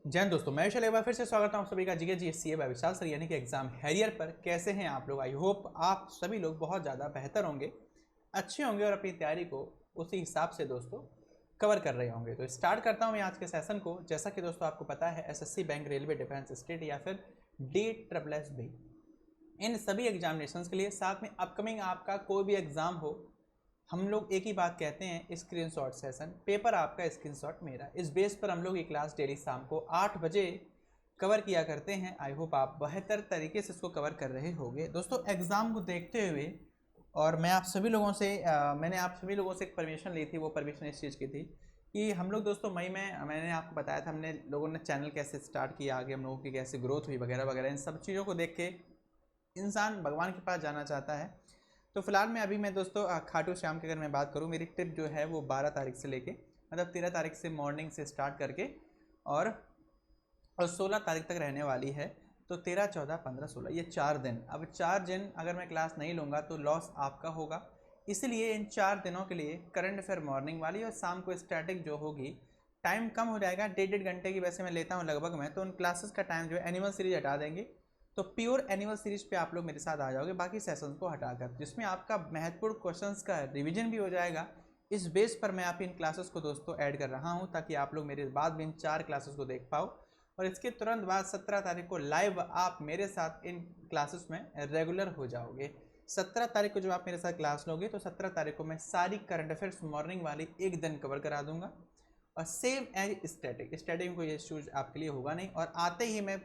जय हिंद दोस्तों, मैं विशाल एक बार फिर से स्वागत है आप सभी का जीके जीएससीए बाय विशाल सर यानी कि एग्जाम हैरियर पर। कैसे हैं आप लोग? आई होप आप सभी लोग बहुत ज़्यादा बेहतर होंगे, अच्छे होंगे और अपनी तैयारी को उसी हिसाब से दोस्तों कवर कर रहे होंगे। तो स्टार्ट करता हूं मैं आज के सेशन को। जैसा कि दोस्तों आपको पता है, SSC, bank, railway, defence, state या फिर DSSS, इन सभी एग्जामिनेशंस के लिए साथ में अपकमिंग आपका कोई भी एग्ज़ाम हो, हम लोग एक ही बात कहते हैं, स्क्रीनशॉट सेशन। पेपर आपका, स्क्रीनशॉट मेरा। इस बेस पर हम लोग ये क्लास डेली शाम को 8 बजे कवर किया करते हैं। आई होप आप बेहतर तरीके से इसको कवर कर रहे होंगे दोस्तों। एग्ज़ाम को देखते हुए और मैंने आप सभी लोगों से एक परमिशन ली थी। वो परमिशन इस चीज़ की थी कि हम लोग दोस्तों मई में, मैंने आपको बताया था, हमने लोगों ने चैनल कैसे स्टार्ट किया, आगे हम लोगों की कैसे ग्रोथ हुई वगैरह वगैरह, इन सब चीज़ों को देख के इंसान भगवान के पास जाना चाहता है। तो फिलहाल मैं दोस्तों खाटू श्याम की अगर मैं बात करूं, मेरी ट्रिप जो है वो 12 तारीख से लेके मतलब 13 तारीख से मॉर्निंग से स्टार्ट करके और 16 तारीख तक रहने वाली है। तो 13, 14, 15, 16 ये 4 दिन। अब 4 दिन अगर मैं क्लास नहीं लूँगा तो लॉस आपका होगा। इसलिए इन 4 दिनों के लिए करंट अफेयर मॉर्निंग वाली और शाम को स्टैटिक जो होगी, टाइम कम हो जाएगा। 1.5 घंटे की वैसे मैं लेता हूँ लगभग मैं, तो उन क्लासेस का टाइम जो है एनिमल सीरीज हटा देंगे। तो प्योर एनिमल सीरीज पे आप लोग मेरे साथ आ जाओगे, बाकी सेशंस को हटाकर, जिसमें आपका महत्वपूर्ण क्वेश्चंस का रिवीजन भी हो जाएगा। इस बेस पर मैं आप इन क्लासेस को दोस्तों ऐड कर रहा हूं ताकि आप लोग मेरे बाद भी इन 4 क्लासेस को देख पाओ। और इसके तुरंत बाद 17 तारीख को लाइव आप मेरे साथ इन क्लासेस में रेगुलर हो जाओगे। 17 तारीख को जब आप मेरे साथ क्लास लोगे तो 17 तारीख को मैं सारी करंट अफेयर्स मॉर्निंग वाली एक दिन कवर करा दूंगा। और सेम एज स्टैटिक में कोई इश्यूज आपके लिए होगा नहीं। और आते ही मैं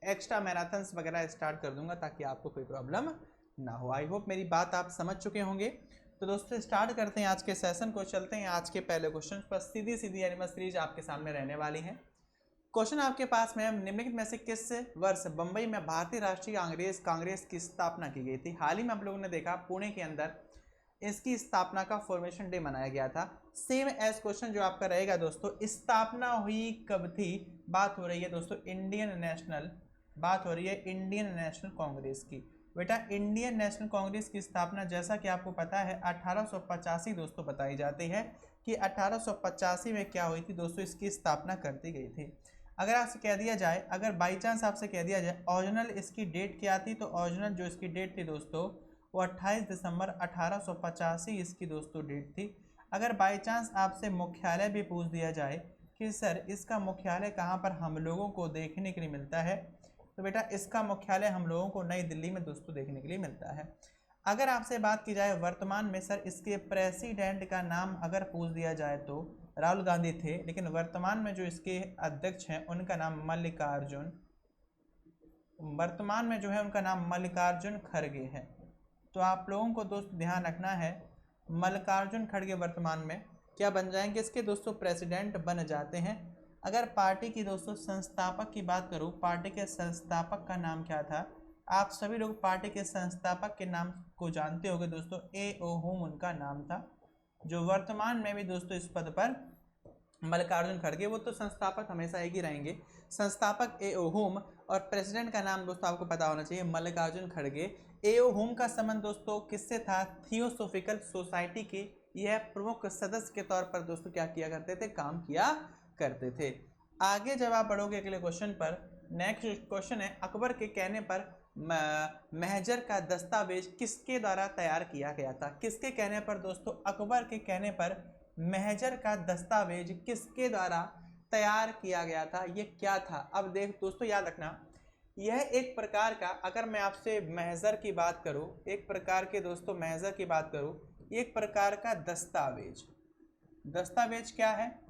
एक्स्ट्रा मैराथन्स वगैरह स्टार्ट कर दूंगा ताकि आपको कोई प्रॉब्लम ना हो। आई होप मेरी बात आप समझ चुके होंगे। तो दोस्तों स्टार्ट करते हैं आज के सेशन को। चलते हैं आज के पहले क्वेश्चन पर। सीधी सीधी एनिमल सीरीज आपके सामने रहने वाली है। क्वेश्चन आपके पास में, निम्नलिखित में से किस वर्ष बंबई में भारतीय राष्ट्रीय कांग्रेस की स्थापना की गई थी? हाल ही में आप लोगों ने देखा पुणे के अंदर इसकी स्थापना का फॉर्मेशन डे मनाया गया था। सेम एज क्वेश्चन जो आपका रहेगा दोस्तों, स्थापना हुई कब थी? बात हो रही है दोस्तों इंडियन नेशनल कांग्रेस की। बेटा इंडियन नेशनल कांग्रेस की स्थापना, जैसा कि आपको पता है, 1885 दोस्तों बताई जाती है कि 1885 में क्या हुई थी दोस्तों, इसकी स्थापना कर दी गई थी। अगर आपसे कह दिया जाए, अगर बाई चांस आपसे कह दिया जाए ओरिजिनल इसकी डेट क्या थी, तो ओरिजिनल जो इसकी डेट थी दोस्तों वो 28 दिसंबर 1885 इसकी दोस्तों डेट थी। अगर बाई चांस आपसे मुख्यालय भी पूछ दिया जाए कि सर इसका मुख्यालय कहाँ पर हम लोगों को देखने के लिए मिलता है, तो बेटा इसका मुख्यालय हम लोगों को नई दिल्ली में दोस्तों देखने के लिए मिलता है। अगर आपसे बात की जाए वर्तमान में, सर इसके प्रेसिडेंट का नाम अगर पूछ दिया जाए तो राहुल गांधी थे, लेकिन वर्तमान में जो इसके अध्यक्ष हैं उनका नाम मल्लिकार्जुन खड़गे है। तो आप लोगों को दोस्त ध्यान रखना है, मल्लिकार्जुन खड़गे वर्तमान में क्या बन जाएंगे, इसके दोस्तों प्रेसिडेंट बन जाते हैं। अगर पार्टी की दोस्तों संस्थापक की बात करूं, पार्टी के संस्थापक का नाम क्या था? आप सभी लोग पार्टी के संस्थापक के नाम को जानते होंगे दोस्तों, A.O. होम उनका नाम था, जो वर्तमान में भी दोस्तों इस पद पर मल्लिकार्जुन खड़गे, वो तो संस्थापक हमेशा एक ही रहेंगे, संस्थापक A.O. होम, और प्रेसिडेंट का नाम दोस्तों आपको पता होना चाहिए मल्लिकार्जुन खड़गे। A.O. होम का संबंध दोस्तों किससे था? थियोसॉफिकल सोसाइटी के यह प्रमुख सदस्य के तौर पर दोस्तों क्या किया करते थे? काम किया करते थे। आगे जब आप बढ़ोगे अगले क्वेश्चन पर, नेक्स्ट क्वेश्चन है, अकबर के कहने पर महजर का दस्तावेज किसके द्वारा तैयार किया गया था? किसके कहने पर दोस्तों अकबर के कहने पर महजर का दस्तावेज किसके द्वारा तैयार किया गया था? ये क्या था? अब देख दोस्तों याद रखना, यह एक प्रकार का, अगर मैं आपसे महजर की बात करूं, एक प्रकार के दोस्तों महजर की बात करूं, एक प्रकार का दस्तावेज क्या है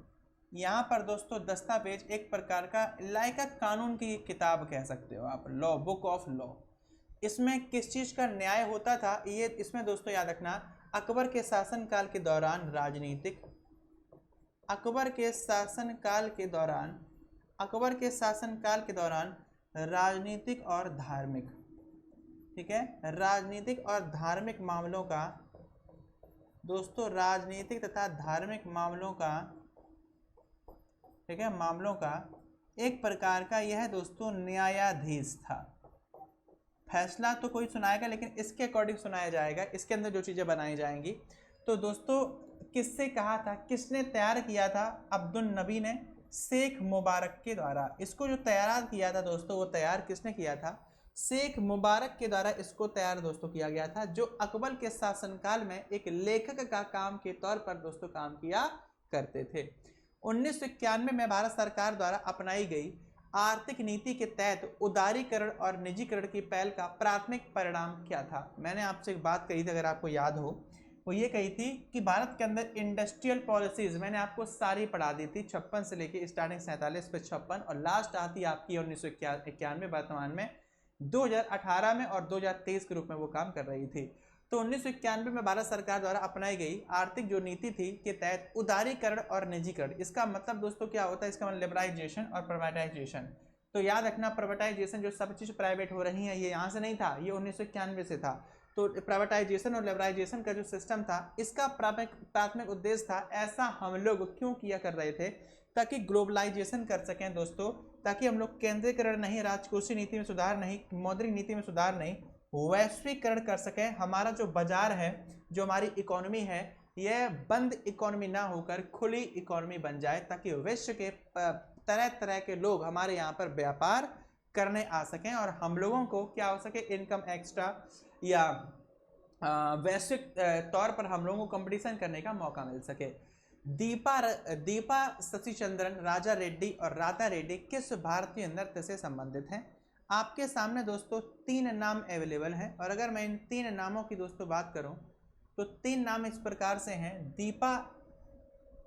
यहाँ पर दोस्तों? दस्तावेज एक प्रकार का लाइक कानून की किताब कह सकते हो आप, लॉ, बुक ऑफ लॉ। इसमें किस चीज का न्याय होता था ये, इसमें दोस्तों याद रखना, अकबर के शासनकाल के दौरान राजनीतिक, अकबर के शासनकाल के दौरान राजनीतिक और धार्मिक, ठीक है, राजनीतिक और धार्मिक मामलों का दोस्तों, राजनीतिक तथा धार्मिक मामलों का, ठीक है, मामलों का एक प्रकार का यह दोस्तों न्यायाधीश था। फैसला तो कोई सुनाएगा लेकिन इसके अकॉर्डिंग सुनाया जाएगा, इसके अंदर जो चीज़ें बनाई जाएंगी। तो दोस्तों किससे कहा था, किसने तैयार किया था? अब्दुल नबी ने शेख मुबारक के द्वारा। इसको जो तैयार किया था दोस्तों, वो तैयार किसने किया था? शेख मुबारक के द्वारा इसको तैयार दोस्तों किया गया था, जो अकबर के शासनकाल में एक लेखक का काम के तौर पर दोस्तों काम किया करते थे। 1991 में भारत सरकार द्वारा अपनाई गई आर्थिक नीति के तहत उदारीकरण और निजीकरण की पहल का प्राथमिक परिणाम क्या था? मैंने आपसे एक बात कही थी, अगर आपको याद हो, वो ये कही थी कि भारत के अंदर इंडस्ट्रियल पॉलिसीज मैंने आपको सारी पढ़ा दी थी, 56 से लेके स्टार्टिंग 47 पे 56 और लास्ट आती आपकी 1991 वर्तमान में 2018 में और 2023 के रूप में वो काम कर रही थी। तो 1991 में भारत सरकार द्वारा अपनाई गई आर्थिक जो नीति थी के तहत उदारीकरण और निजीकरण, इसका मतलब दोस्तों क्या होता है? इसका मतलब लिबराइजेशन और प्राइवेटाइजेशन। तो याद रखना, प्राइवेटाइजेशन जो सब चीज प्राइवेट हो रही है, ये यहाँ से नहीं था, ये 1991 से था। तो प्राइवेटाइजेशन और लिबराइजेशन का जो सिस्टम था, इसका प्राथमिक उद्देश्य था, ऐसा हम लोग क्यों किया कर रहे थे? ताकि ग्लोबलाइजेशन कर सकें दोस्तों, ताकि हम लोग केंद्रीकरण नहीं, राजकोषीय नीति में सुधार नहीं, मौद्रिक नीति में सुधार नहीं, वैश्वीकरण कर सकें। हमारा जो बाजार है, जो हमारी इकोनॉमी है, यह बंद इकोनॉमी ना होकर खुली इकोनॉमी बन जाए, ताकि विश्व के तरह तरह के लोग हमारे यहाँ पर व्यापार करने आ सकें और हम लोगों को क्या हो सके, इनकम एक्स्ट्रा या वैश्विक तौर पर हम लोगों को कंपटीशन करने का मौका मिल सके। दीपा सतीचंद्रन, राजा रेड्डी और राधा रेड्डी किस भारतीय नृत्य से संबंधित हैं? आपके सामने दोस्तों 3 नाम अवेलेबल हैं और अगर मैं इन 3 नामों की दोस्तों बात करूं तो 3 नाम इस प्रकार से हैं। दीपा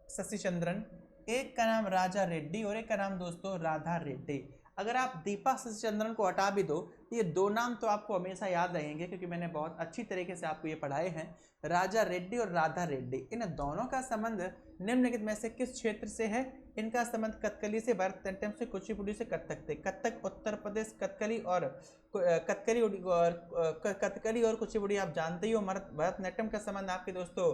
सतीचंद्रन, एक का नाम राजा रेड्डी और एक का नाम दोस्तों राधा रेड्डी। अगर आप दीपा सतीचंद्रन को हटा भी दो तो ये 2 नाम तो आपको हमेशा याद रहेंगे, क्योंकि मैंने बहुत अच्छी तरीके से आपको ये पढ़ाए हैं। राजा रेड्डी और राधा रेड्डी, इन दोनों का संबंध निम्नलिखित में से किस क्षेत्र से है? इनका संबंध कथकली से, भरतनाट्यम से, कुचिपुड़ी से, कथक से। कथक उत्तर प्रदेश, कथकली और कुचिपुड़ी आप जानते ही हो। भरतनाट्यम का संबंध आपके दोस्तों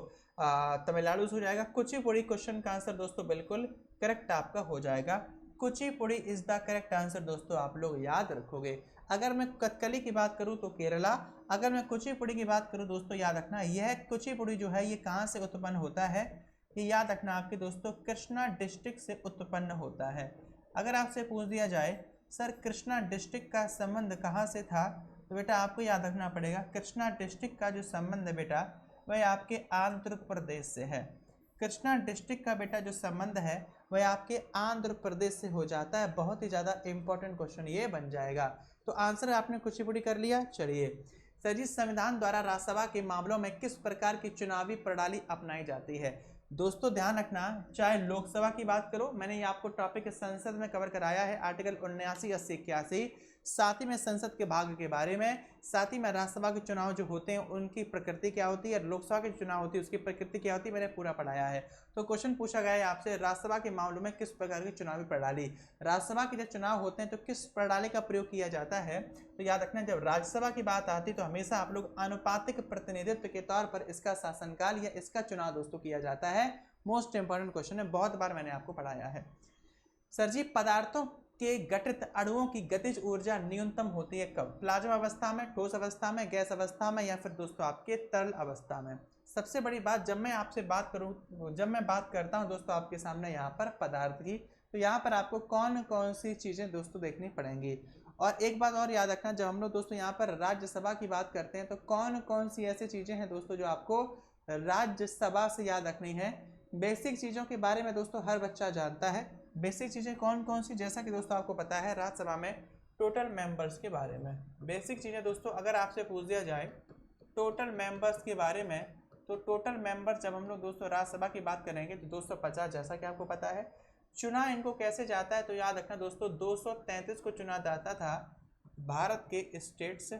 तमिलनाडु से हो जाएगा। कुचिपुड़ी क्वेश्चन का आंसर दोस्तों बिल्कुल करेक्ट आपका हो जाएगा। Kuchipudi is the correct answer दोस्तों, आप लोग याद रखोगे। अगर मैं कथकली की बात करूं तो केरला, अगर मैं कुचिपुड़ी की बात करूं दोस्तों याद रखना, यह कुचिपुड़ी जो है ये कहां से उत्पन्न होता है? ये याद रखना आपके दोस्तों कृष्णा डिस्ट्रिक्ट से उत्पन्न होता है। अगर आपसे पूछ दिया जाए सर कृष्णा डिस्ट्रिक्ट का संबंध कहाँ से था, तो बेटा आपको याद रखना पड़ेगा कृष्णा डिस्ट्रिक्ट का जो संबंध है बेटा वह आपके आंध्र प्रदेश से है। कृष्णा डिस्ट्रिक्ट का बेटा जो संबंध है वह आपके आंध्र प्रदेश से हो जाता है। बहुत ही ज़्यादा इंपॉर्टेंट क्वेश्चन ये बन जाएगा। तो आंसर आपने कुचिपुड़ी कर लिया। चलिए सर जी, संविधान द्वारा राज्यसभा के मामलों में किस प्रकार की चुनावी प्रणाली अपनाई जाती है? दोस्तों ध्यान रखना, चाहे लोकसभा की बात करो, मैंने ये आपको टॉपिक संसद में कवर कराया है, आर्टिकल 79, 80, 81, साथ ही में संसद के भाग के बारे में, साथ ही में राज्यसभा के चुनाव जो होते हैं उनकी प्रकृति क्या होती है, लोकसभा के चुनाव होती है उसकी प्रकृति क्या होती है, मैंने पूरा पढ़ाया है। तो क्वेश्चन पूछा गया है आपसे राज्यसभा के मामलों में किस प्रकार की चुनावी प्रणाली, राज्यसभा के जब चुनाव होते हैं तो किस प्रणाली का प्रयोग किया जाता है? तो याद रखना, जब राज्यसभा की बात आती है तो हमेशा आप लोग अनुपातिक प्रतिनिधित्व के तौर पर इसका शासनकाल या इसका चुनाव दोस्तों किया जाता है। मोस्ट इंपॉर्टेंट क्वेश्चन है, बहुत बार मैंने आपको पढ़ाया है। सर जी, पदार्थों के गठित अणुओं की गतिज ऊर्जा न्यूनतम होती है कब? प्लाज्मा अवस्था में, ठोस अवस्था में, गैस अवस्था में या फिर दोस्तों आपके तरल अवस्था में? सबसे बड़ी बात, जब मैं आपसे बात करूं, जब मैं बात करता हूं दोस्तों आपके सामने यहाँ पर पदार्थ की, तो यहाँ पर आपको कौन कौन सी चीज़ें दोस्तों देखनी पड़ेंगी। और एक बात और याद रखना, जब हम लोग दोस्तों यहाँ पर राज्यसभा की बात करते हैं तो कौन कौन सी ऐसी चीज़ें हैं दोस्तों जो आपको राज्यसभा से याद रखनी है। बेसिक चीज़ों के बारे में दोस्तों हर बच्चा जानता है। बेसिक चीज़ें कौन कौन सी, जैसा कि दोस्तों आपको पता है राज्यसभा में टोटल मेंबर्स के बारे में बेसिक चीज़ें दोस्तों अगर आपसे पूछ दिया जाए टोटल मेंबर्स के बारे में, तो टोटल मेंबर्स जब हम लोग दोस्तों राज्यसभा की बात करेंगे तो 250, जैसा कि आपको पता है। चुना इनको कैसे जाता है, तो याद रखना दोस्तों 233 को चुना जाता था भारत के स्टेट से,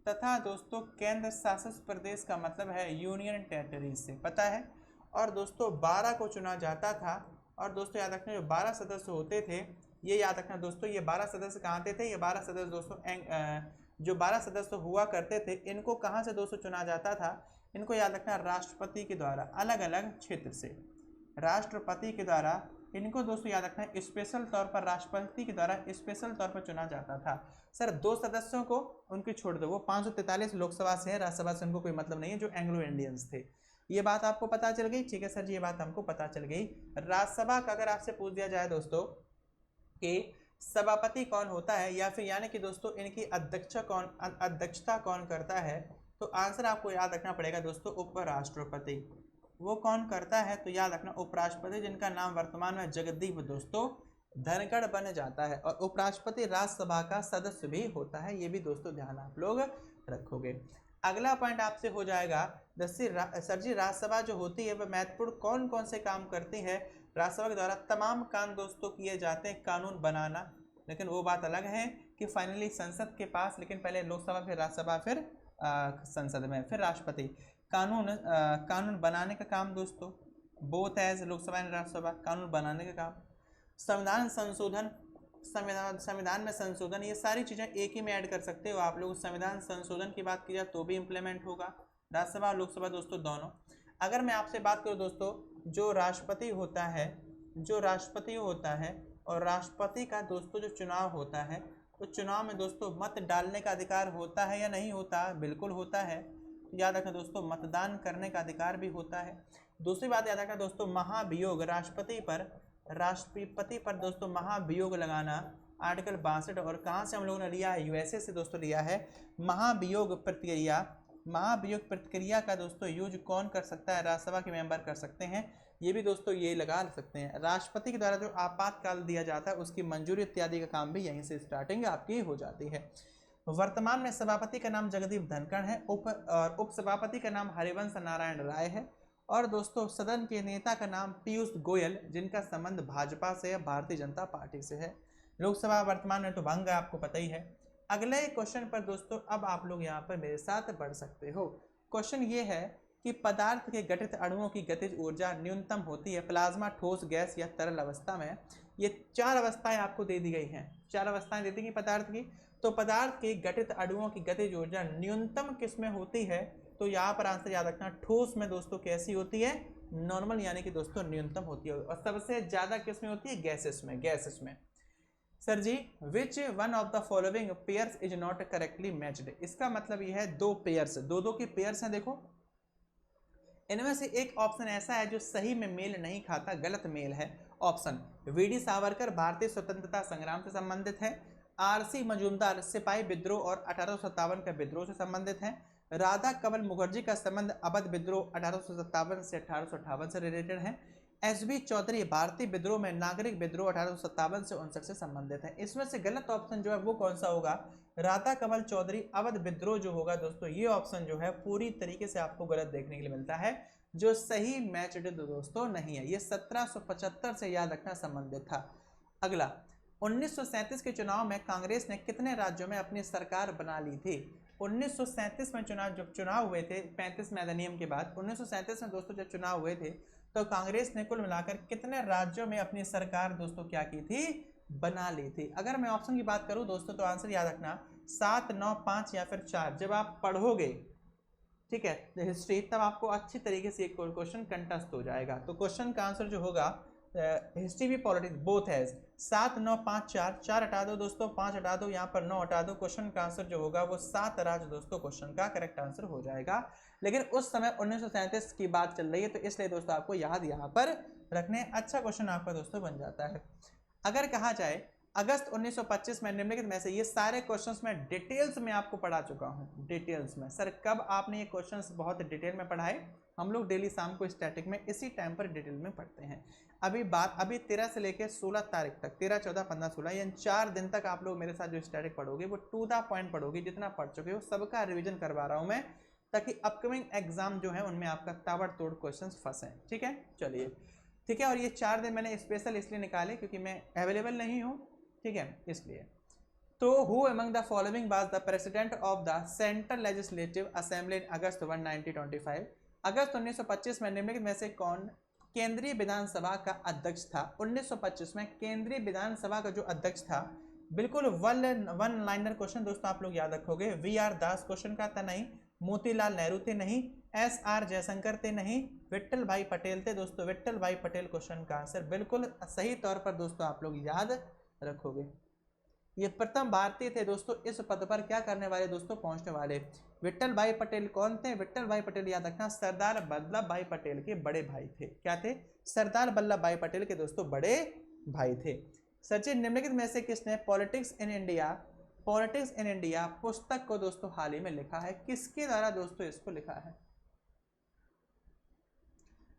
तथा दोस्तों केंद्र शासित प्रदेश का मतलब है यूनियन टेरिटरी से, पता है। और दोस्तों 12 को चुना जाता था। और दोस्तों याद रखना, जो 12 सदस्य होते थे, ये याद रखना दोस्तों, ये 12 सदस्य कहाँ थे? ये 12 सदस्य दोस्तों जो 12 सदस्य हुआ करते थे, इनको कहाँ से दोस्तों चुना जाता था? इनको याद रखना राष्ट्रपति के द्वारा, अलग अलग क्षेत्र से राष्ट्रपति के द्वारा इनको दोस्तों याद रखना स्पेशल तौर पर राष्ट्रपति के द्वारा स्पेशल तौर पर चुना जाता था। सर 2 सदस्यों को उनके छोड़ दो, वो 543 लोकसभा से है, राज्यसभा से उनको कोई मतलब नहीं है, जो एंग्लो इंडियंस थे। ये बात आपको पता चल गई, ठीक है सर जी, ये बात हमको पता चल गई। राज्यसभा का अगर आपसे पूछ दिया जाए दोस्तों कि सभापति कौन होता है, या फिर यानी कि दोस्तों इनकी अध्यक्षता कौन करता है, तो आंसर आपको याद रखना पड़ेगा दोस्तों उपराष्ट्रपति। वो कौन करता है, तो याद रखना उपराष्ट्रपति, जिनका नाम वर्तमान में जगदीप दोस्तों धनखड़ बन जाता है। और उपराष्ट्रपति राज्यसभा का सदस्य भी होता है, ये भी दोस्तों ध्यान आप लोग रखोगे। अगला पॉइंट आपसे हो जाएगा सर जी राज्यसभा जो होती है वह महत्वपूर्ण कौन कौन से काम करती है। राज्यसभा के द्वारा तमाम काम दोस्तों किए जाते हैं, कानून बनाना, लेकिन वो बात अलग है कि फाइनली संसद के पास, लेकिन पहले लोकसभा फिर राज्यसभा फिर संसद में फिर राष्ट्रपति। कानून बनाने का काम दोस्तों both as Lok Sabha and Rajya Sabha, कानून बनाने का काम। संविधान संशोधन, संविधान में संशोधन, ये सारी चीज़ें एक ही में ऐड कर सकते हो आप लोग। संविधान संशोधन की बात की जाए तो भी इम्प्लीमेंट होगा राज्यसभा और लोकसभा दोस्तों दोनों। अगर मैं आपसे बात करूं दोस्तों, जो राष्ट्रपति होता है और राष्ट्रपति का दोस्तों जो चुनाव होता है, तो चुनाव में दोस्तों मत डालने का अधिकार होता है या नहीं होता, बिल्कुल होता है। तो याद रखना दोस्तों मतदान करने का अधिकार भी होता है। दूसरी बात याद रखना दोस्तों महाभियोग, राष्ट्रपति पर दोस्तों महाभियोग लगाना, आर्टिकल 62। और कहाँ से हम लोगों ने लिया है, यूएसए से दोस्तों लिया है। महाभियोग प्रक्रिया का दोस्तों यूज कौन कर सकता है, राज्यसभा के मेंबर कर सकते हैं, ये भी दोस्तों ये लगा सकते हैं। राष्ट्रपति के द्वारा जो आपातकाल दिया जाता है उसकी मंजूरी इत्यादि का काम भी यहीं से स्टार्टिंग आपकी हो जाती है। वर्तमान में सभापति का नाम जगदीप धनखड़ है, उपसभापति का नाम हरिवंश नारायण राय है, और दोस्तों सदन के नेता का नाम पीयूष गोयल, जिनका संबंध भाजपा से या भारतीय जनता पार्टी से है। लोकसभा वर्तमान में तो भंग है, आपको पता ही है। अगले क्वेश्चन पर दोस्तों अब आप लोग यहाँ पर मेरे साथ बढ़ सकते हो। क्वेश्चन ये है कि पदार्थ के गठित अणुओं की गतिज ऊर्जा न्यूनतम होती है प्लाज्मा, ठोस, गैस या तरल अवस्था में। ये 4 अवस्थाएं आपको दे दी गई हैं, 4 अवस्थाएं दे दी गई पदार्थ की। तो पदार्थ के गठित अणुओं की गतिज ऊर्जा न्यूनतम किस में होती है, तो यहाँ पर आंसर याद रखना ठोस में दोस्तों कैसी होती है, नॉर्मल, यानी कि दोस्तों न्यूनतम होती है। और सबसे ज्यादा किस में होती है, गैसेस में। Sir ji which one of the following pairs is not correctly matched, इसका मतलब यह है 2 पेयर्स, दो की पेयर्स हैं। देखो इनमें से एक ऑप्शन ऐसा है जो सही में मेल नहीं खाता, गलत मेल है। ऑप्शन वीडी सावरकर भारतीय स्वतंत्रता संग्राम से संबंधित है, आरसी मजूमदार सिपाही विद्रोह और 1857 के विद्रोह से संबंधित है, राधा कमल मुखर्जी का संबंध अवध विद्रोह 1857 से 1858 से रिलेटेड है, एसबी चौधरी भारतीय विद्रोह में नागरिक विद्रोह 1857 से 59 से संबंधित है। इसमें से गलत ऑप्शन जो है वो कौन सा होगा, राधा कमल चौधरी अवध विद्रोह जो होगा दोस्तों, ये ऑप्शन जो है पूरी तरीके से आपको गलत देखने के लिए मिलता है, जो सही मैच्ड दोस्तों नहीं है। ये 1775 से याद रखना संबंधित था। अगला 1937 के चुनाव में कांग्रेस ने कितने राज्यों में अपनी सरकार बना ली थी। 1937 में जब चुनाव हुए थे 35 में अधिनियम के बाद, 1937 में दोस्तों जब चुनाव हुए थे तो कांग्रेस ने कुल मिलाकर कितने राज्यों में अपनी सरकार दोस्तों क्या की थी, बना ली थी। अगर मैं ऑप्शन की बात करूं दोस्तों तो आंसर याद रखना 7, 9, 5 या फिर 4। जब आप पढ़ोगे ठीक है हिस्ट्री, तब आपको अच्छी तरीके से एक क्वेश्चन कंटेस्ट हो जाएगा। तो क्वेश्चन का आंसर जो होगा हिस्ट्री भी पॉलिटिक्स बोथ है 7, 9, 5, 4 हटा दो दोस्तों, 5 हटा दो, यहाँ पर 9 हटा दो। क्वेश्चन का आंसर जो होगा वो 7 राज्य दोस्तों क्वेश्चन का करेक्ट आंसर हो जाएगा। लेकिन उस समय 1937 की बात चल रही है, तो इसलिए दोस्तों आपको याद यहाँ पर रखने, अच्छा क्वेश्चन आपका दोस्तों बन जाता है। अगर कहा जाए अगस्त 1925 में निम्नलिखित में से, ये सारे क्वेश्चंस मैं डिटेल्स में आपको पढ़ा चुका हूँ, डिटेल्स में। सर कब आपने ये क्वेश्चंस बहुत डिटेल में पढ़ाए, हम लोग डेली शाम को स्टैटिक में इसी टाइम पर डिटेल में पढ़ते हैं। अभी 13 से लेकर 16 तारीख तक, 13, 14, 15, 16 यानी 4 दिन तक आप लोग मेरे साथ जो स्टैटिक पढ़ोगे वो टू द पॉइंट पढ़ोगे, जितना पढ़ चुके हो सबका रिविजन करवा रहा हूँ मैं, ताकि अपकमिंग एग्जाम जो है उनमें आपका ताबड़तोड़ क्वेश्चन फंसे। ठीक है, चलिए ठीक है। और ये 4 दिन मैंने स्पेशल इसलिए निकाले क्योंकि मैं अवेलेबल नहीं हूँ, ठीक है, इसलिए। तो who among the following was the president of the central legislative assembly in August 1925। अगस्त 1925 में निम्नलिखित में से कौन केंद्रीय विधानसभा का अध्यक्ष था। 1925 में केंद्रीय विधानसभा का जो अध्यक्ष था, बिल्कुल वन लाइनर क्वेश्चन दोस्तों आप लोग याद रखोगे। वी.आर. दास क्वेश्चन का था नहीं, मोतीलाल नेहरू थे नहीं, एस.आर. जयशंकर थे नहीं, विट्ठल भाई पटेल थे दोस्तों, विट्ठल भाई पटेल क्वेश्चन का आंसर बिल्कुल सही तौर पर दोस्तों आप लोग याद रखोगे। ये प्रथम भारतीय थे दोस्तों इस पद पर क्या करने वाले दोस्तों, पहुंचने वाले। विट्ठल भाई पटेल कौन थे, विट्ठल भाई पटेल याद रखना सरदार वल्लभ भाई पटेल के बड़े भाई थे। क्या थे, सरदार वल्लभ भाई पटेल के दोस्तों बड़े भाई थे। सचिन निम्नलिखित में से किसने पॉलिटिक्स इन इंडिया पुस्तक को दोस्तों हाल ही में लिखा है, किसके द्वारा दोस्तों इसको लिखा है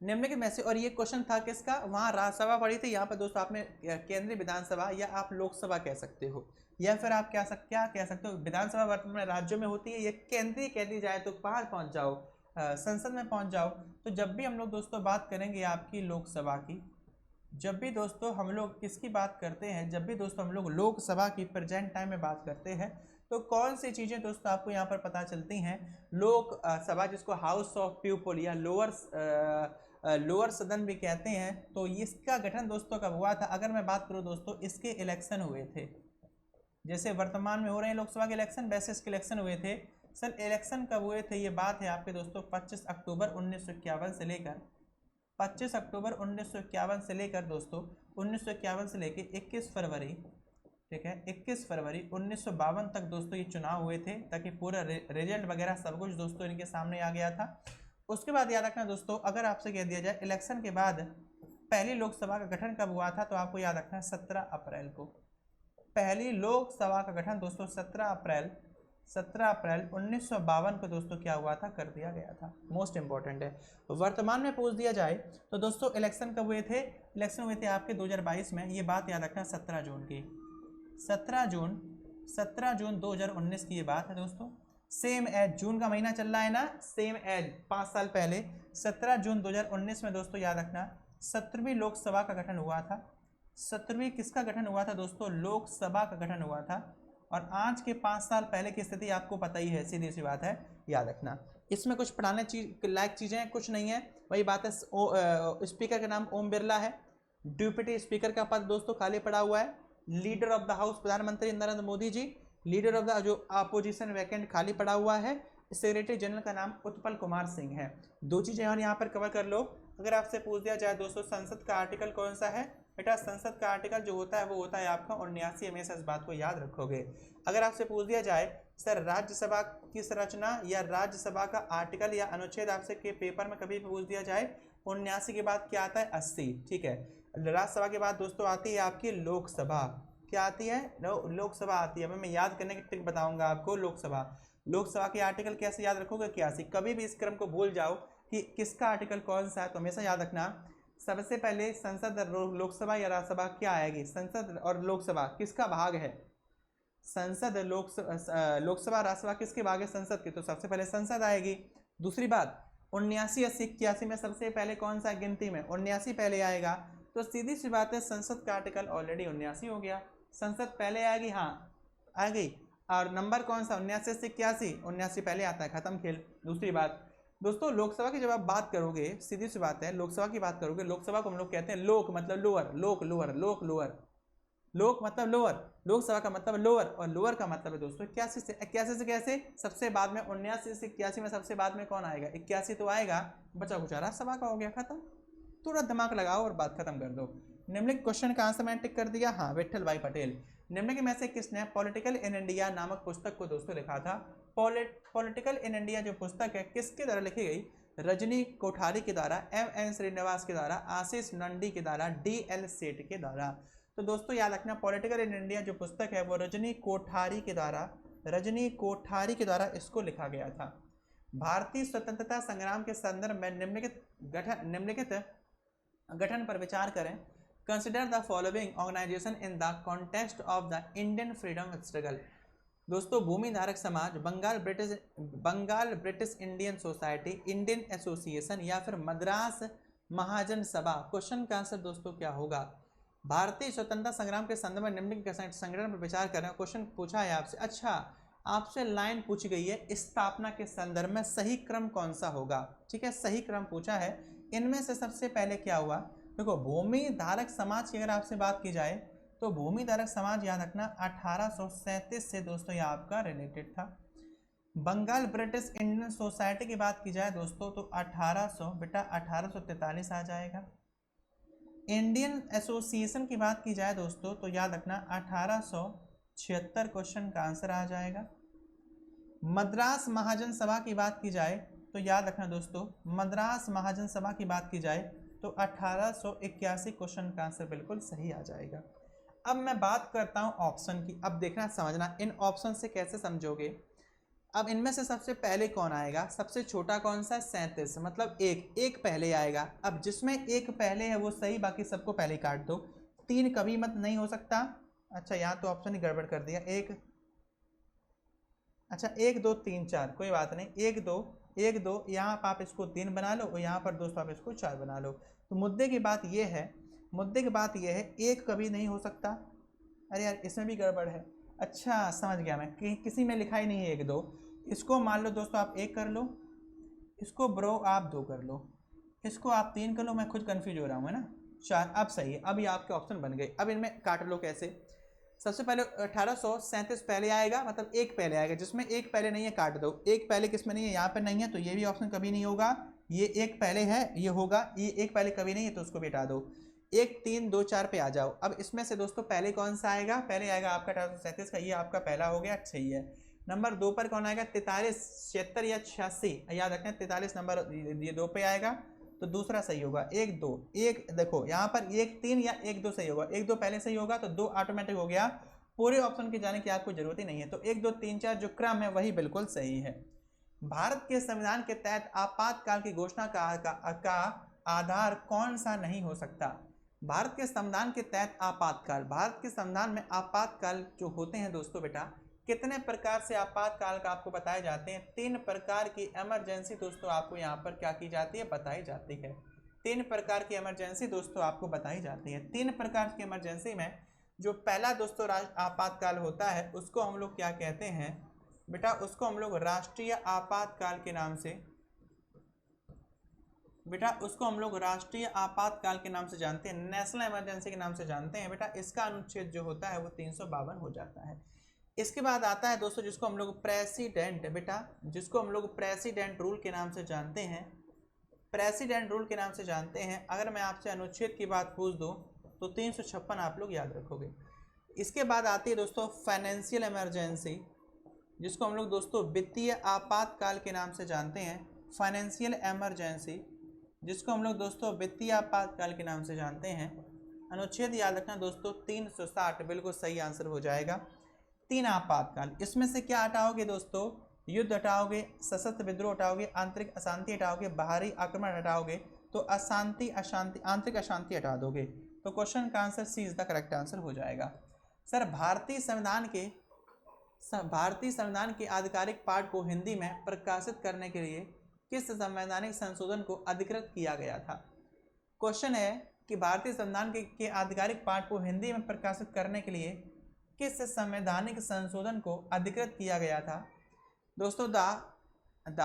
निम्नलिखित में से। और ये क्वेश्चन था किसका, वहां राज्यसभा पढ़ी थी, यहाँ पर दोस्तों आपने केंद्रीय विधानसभा या आप लोकसभा कह सकते हो, या फिर आप क्या कह सकते हो, विधानसभा वर्तमान में राज्यों में होती है, ये केंद्रीय कह दी जाए तो बाहर पहुंच जाओ, संसद में पहुंच जाओ। तो जब भी हम लोग दोस्तों बात करेंगे आपकी लोकसभा की, जब भी दोस्तों हम लोग किसकी बात करते हैं, जब भी दोस्तों हम लोग लोकसभा की प्रेजेंट टाइम में बात करते हैं, तो कौन सी चीज़ें दोस्तों आपको यहाँ पर पता चलती हैं। लोकसभा जिसको हाउस ऑफ पीपल या लोअर सदन भी कहते हैं, तो इसका गठन दोस्तों कब हुआ था। अगर मैं बात करूँ दोस्तों, इसके इलेक्शन हुए थे, जैसे वर्तमान में हो रहे हैं लोकसभा के इलेक्शन, वैसे इसके इलेक्शन हुए थे। सर इलेक्शन कब हुए थे, ये बात है आपके दोस्तों 25 अक्टूबर 1951 से लेकर 25 अक्टूबर 1951 से लेकर दोस्तों 1951 से लेकर 21 फरवरी, ठीक है 21 फरवरी 1952 तक दोस्तों ये चुनाव हुए थे, ताकि पूरा रिजल्ट वगैरह सब कुछ दोस्तों इनके सामने आ गया था। उसके बाद याद रखना दोस्तों, अगर आपसे कह दिया जाए इलेक्शन के बाद पहली लोकसभा का गठन कब हुआ था, तो आपको याद रखना है 17 अप्रैल को। पहली लोकसभा का गठन दोस्तों 17 अप्रैल 1952 को दोस्तों क्या हुआ था, कर दिया गया था। मोस्ट इंपॉर्टेंट है। वर्तमान में पूछ दिया जाए तो दोस्तों इलेक्शन कब हुए थे, इलेक्शन हुए थे आपके 2022 में, ये बात याद रखना 17 जून की, 17 जून 2019 की ये बात है दोस्तों। सेम एज जून का महीना चल रहा है ना, सेम एज 5 साल पहले 17 जून 2019 में दोस्तों याद रखना 17वीं लोकसभा का गठन हुआ था। 17वीं किसका गठन हुआ था दोस्तों, लोकसभा का गठन हुआ था। और आज के 5 साल पहले की स्थिति आपको पता ही है, सीधी सी बात है, याद रखना। इसमें कुछ पढ़ाने लायक चीज़ें कुछ नहीं है, वही बात है। स्पीकर का नाम ओम बिरला है, डिप्टी स्पीकर का पद दोस्तों खाली पड़ा हुआ है। लीडर ऑफ द हाउस प्रधानमंत्री Narendra Modi ji, leader of the जो अपोजिशन वैकेंट खाली पड़ा हुआ है। सेक्रेटरी जनरल का नाम उत्पल कुमार सिंह है। 2 चीज़ें यहाँ पर कवर कर लो। अगर आपसे पूछ दिया जाए दोस्तों संसद का आर्टिकल कौन सा है, बेटा संसद का आर्टिकल जो होता है वो होता है आपका 79, हमेशा इस बात को याद रखोगे। अगर आपसे पूछ दिया जाए सर राज्यसभा की संरचना या राज्यसभा का आर्टिकल या अनुच्छेद आपसे के पेपर में कभी भी पूछ दिया जाए, 79 के बाद क्या आता है 80, ठीक है। राज्यसभा के बाद दोस्तों आती है आपकी लोकसभा, क्या आती है, लोकसभा आती है। मैं याद करने की ट्रिक बताऊंगा आपको। लोकसभा के आर्टिकल कैसे याद रखोगे, 81। कभी भी इस क्रम को भूल जाओ कि किसका आर्टिकल कौन सा है, तो हमेशा याद रखना सबसे पहले संसद लोकसभा या राज्यसभा क्या आएगी, संसद और लोकसभा किसका भाग है, संसद लोकसभा राज्यसभा किसके भाग है, संसद के, तो सबसे पहले संसद आएगी। दूसरी बात 79, 80, 81 में सबसे पहले कौन सा गिनती में 79 पहले आएगा, तो सीधी सी बात है संसद का आर्टिकल ऑलरेडी 79 हो गया, संसद पहले आएगी, हाँ आ गई। और नंबर कौन सा 79 से 81, 79 पहले आता है, खत्म खेल। दूसरी बात दोस्तों लोकसभा की जब आप बात करोगे, सीधी सी बात है लोकसभा की बात करोगे, लोकसभा को हम लोग कहते हैं लोक मतलब लोअर, लोक मतलब लोअर, लोकसभा का मतलब लोअर, और लोअर का मतलब है दोस्तों 81 से 81 से कैसे, सबसे बाद में 79 से 81 में सबसे बाद में कौन आएगा, 81 तो आएगा, बचा कुछ राज्यसभा का हो गया, खत्म। थोड़ा दिमाग लगाओ और बात खत्म कर दो। निम्नलिखित क्वेश्चन का आंसर मैंने टिक कर दिया, हाँ विट्ठल भाई पटेल। निम्नलिखित में से किसने पॉलिटिकल इन इंडिया नामक पुस्तक को दोस्तों लिखा था। पॉलिटिकल इन इंडिया जो पुस्तक है किसके द्वारा लिखी गई, रजनी कोठारी के द्वारा, एम.एन. श्रीनिवास के द्वारा, आशीष नंदी के द्वारा, डी.एल. सेठ के द्वारा। तो दोस्तों याद रखना पॉलिटिकल इन इंडिया जो पुस्तक है वो रजनी कोठारी के द्वारा इसको लिखा गया था। भारतीय स्वतंत्रता संग्राम के संदर्भ में निम्नलिखित गठन पर विचार करें। Consider the following organisation in the context of the Indian freedom struggle. दोस्तों भूमि धारक समाज, Bengal British Indian society, Indian association या फिर मद्रास महाजन सभा। क्वेश्चन का आंसर दोस्तों क्या होगा, भारतीय स्वतंत्रता संग्राम के संदर्भ में निम्नलिखित संगठन पर विचार करें। क्वेश्चन पूछा है आपसे, अच्छा आपसे लाइन पूछी गई है स्थापना के संदर्भ में सही क्रम कौन सा होगा, ठीक है, सही क्रम पूछा है। इनमें से सबसे पहले क्या हुआ, देखो भूमि धारक समाज की अगर आपसे बात की जाए तो भूमि धारक समाज याद रखना 1837 से दोस्तों ये आपका रिलेटेड था। बंगाल ब्रिटिश इंडियन सोसाइटी की बात की जाए दोस्तों तो 1843 आ जाएगा। इंडियन एसोसिएशन की बात की जाए दोस्तों तो याद रखना 1800 76 क्वेश्चन का आंसर आ जाएगा। मद्रास महाजन सभा की बात की जाए तो याद रखना दोस्तों, मद्रास महाजन सभा की बात की जाए तो 1881 क्वेश्चन का आंसर बिल्कुल सही आ जाएगा। अब मैं बात करता हूं ऑप्शन की। अब देखना समझना इन ऑप्शन से कैसे समझोगे। अब इनमें से सबसे पहले कौन आएगा, सबसे छोटा कौन सा, 37, मतलब एक पहले आएगा। अब जिसमें एक पहले है वो सही, बाकी सबको पहले काट दो। 3 कभी मत नहीं हो सकता। अच्छा यहाँ तो ऑप्शन ही गड़बड़ कर दिया। अच्छा 1 2 3 4, कोई बात नहीं, 1 2 1 2, यहाँ पर आप इसको 3 बना लो और यहाँ पर दोस्तों आप इसको 4 बना लो। तो मुद्दे की बात ये है, एक कभी नहीं हो सकता। अरे यार इसमें भी गड़बड़ है। अच्छा समझ गया मैं, किसी में लिखा ही नहीं है 1 2। इसको मान लो दोस्तों आप 1 कर लो, इसको ब्रो आप 2 कर लो, इसको आप 3 कर लो। मैं खुद कंफ्यूज हो रहा हूँ, है ना। 4 अब सही है। अब ये आपके ऑप्शन बन गए। अब इनमें काट लो कैसे। सबसे पहले 1837 पहले आएगा, मतलब एक पहले आएगा। जिसमें एक पहले नहीं है काट दो। एक पहले किसमें नहीं है, यहाँ पर नहीं है, तो ये भी ऑप्शन कभी नहीं होगा। ये एक पहले है, ये होगा। ये एक पहले कभी नहीं है तो उसको भी हटा दो। 1 3 2 4 पे आ जाओ। अब इसमें से दोस्तों पहले कौन सा आएगा, पहले आएगा आपका 1837 का, ये आपका पहला हो गया, सही है। नंबर 2 पर कौन आएगा, 43 76 या 86, याद रखना 43 नंबर ये 2 पे आएगा, तो दूसरा सही होगा। 1 2 1, देखो यहाँ पर 1 3 या 1 2 सही होगा। 1 2 पहले सही होगा तो 2 ऑटोमेटिक हो गया। पूरे ऑप्शन के जाने की आपको जरूरत ही नहीं है। तो 1 2 3 4 जो क्रम है वही बिल्कुल सही है। भारत के संविधान के तहत आपातकाल की घोषणा का आधार कौन सा नहीं हो सकता। भारत के संविधान के तहत आपातकाल, भारत के संविधान में आपातकाल जो होते हैं दोस्तों बेटा, कितने प्रकार से आपातकाल का आपको बताए जाते हैं। 3 प्रकार की इमरजेंसी दोस्तों आपको यहाँ पर क्या की जाती है, बताई जाती है। 3 प्रकार की इमरजेंसी दोस्तों आपको बताई जाती है। 3 प्रकार की इमरजेंसी में जो पहला दोस्तों आपातकाल होता है उसको हम लोग क्या कहते हैं बेटा, उसको हम लोग राष्ट्रीय आपातकाल के नाम से, बेटा उसको हम लोग राष्ट्रीय आपातकाल के नाम से जानते हैं, नेशनल इमरजेंसी के नाम से जानते हैं बेटा। इसका अनुच्छेद जो होता है वो 352 हो जाता है। इसके बाद आता है दोस्तों जिसको हम लोग प्रेसिडेंट, बेटा जिसको हम लोग प्रेसिडेंट रूल के नाम से जानते हैं, प्रेसिडेंट रूल के नाम से जानते हैं। अगर मैं आपसे अनुच्छेद की बात पूछ दूं तो 356 आप लोग याद रखोगे। इसके बाद आती है दोस्तों फाइनेंशियल इमरजेंसी, जिसको हम लोग दोस्तों वित्तीय आपातकाल के नाम से जानते हैं। फाइनेंशियल इमरजेंसी जिसको हम लोग दोस्तों वित्तीय आपातकाल के नाम से जानते हैं। अनुच्छेद याद रखना दोस्तों 360 बिल्कुल सही आंसर हो जाएगा। 3 आपातकाल, इसमें से क्या हटाओगे दोस्तों, युद्ध हटाओगे, सशस्त्र विद्रोह हटाओगे, आंतरिक अशांति हटाओगे, बाहरी आक्रमण हटाओगे, तो अशांति अशांति आंतरिक अशांति हटा दोगे। तो क्वेश्चन का answer C is the correct answer हो जाएगा। सर भारतीय संविधान के आधिकारिक पाठ को हिंदी में प्रकाशित करने के लिए किस संवैधानिक संशोधन को अधिकृत किया गया था। क्वेश्चन है कि भारतीय संविधान के आधिकारिक पाठ को हिंदी में प्रकाशित करने के लिए किस संवैधानिक संशोधन को अधिकृत किया गया था। दोस्तों the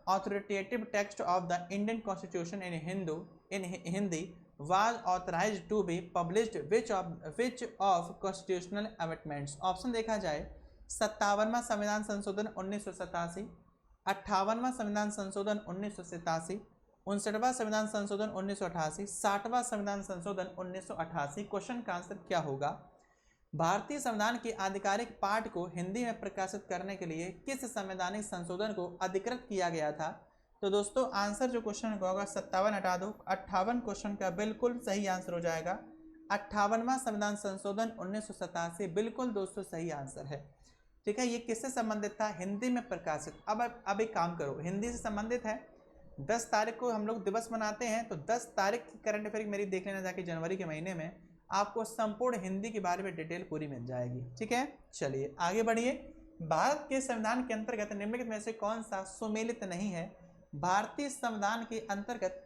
authoritative text of the Indian constitution in Hindi was authorized to be published which of constitutional amendments। Option देखा जाए 57वां संविधान संशोधन 1987, 58वां संविधान संशोधन 1987, 59वां संविधान संशोधन 1988, 60वां संविधान संशोधन 1988। क्वेश्चन का आंसर क्या होगा, भारतीय संविधान के आधिकारिक पाठ को हिंदी में प्रकाशित करने के लिए किस संवैधानिक संशोधन को अधिकृत किया गया था। तो दोस्तों आंसर जो क्वेश्चन का होगा 57 हटा दो, 58 क्वेश्चन का बिल्कुल सही आंसर हो जाएगा। 58वां संविधान संशोधन 1987 बिल्कुल दोस्तों सही आंसर है। ठीक है, ये किससे संबंधित था, हिंदी में प्रकाशित। अब एक काम करो, हिंदी से संबंधित है। 10 तारीख को हम लोग दिवस मनाते हैं, तो 10 तारीख की करंट अफेयर मेरी देख लेना जाके जनवरी के महीने में, आपको संपूर्ण हिंदी के बारे में डिटेल पूरी मिल जाएगी। ठीक है, चलिए आगे बढ़िए। भारत के संविधान के अंतर्गत निम्नलिखित में से कौन सा सुमेलित नहीं है। भारतीय संविधान के अंतर्गत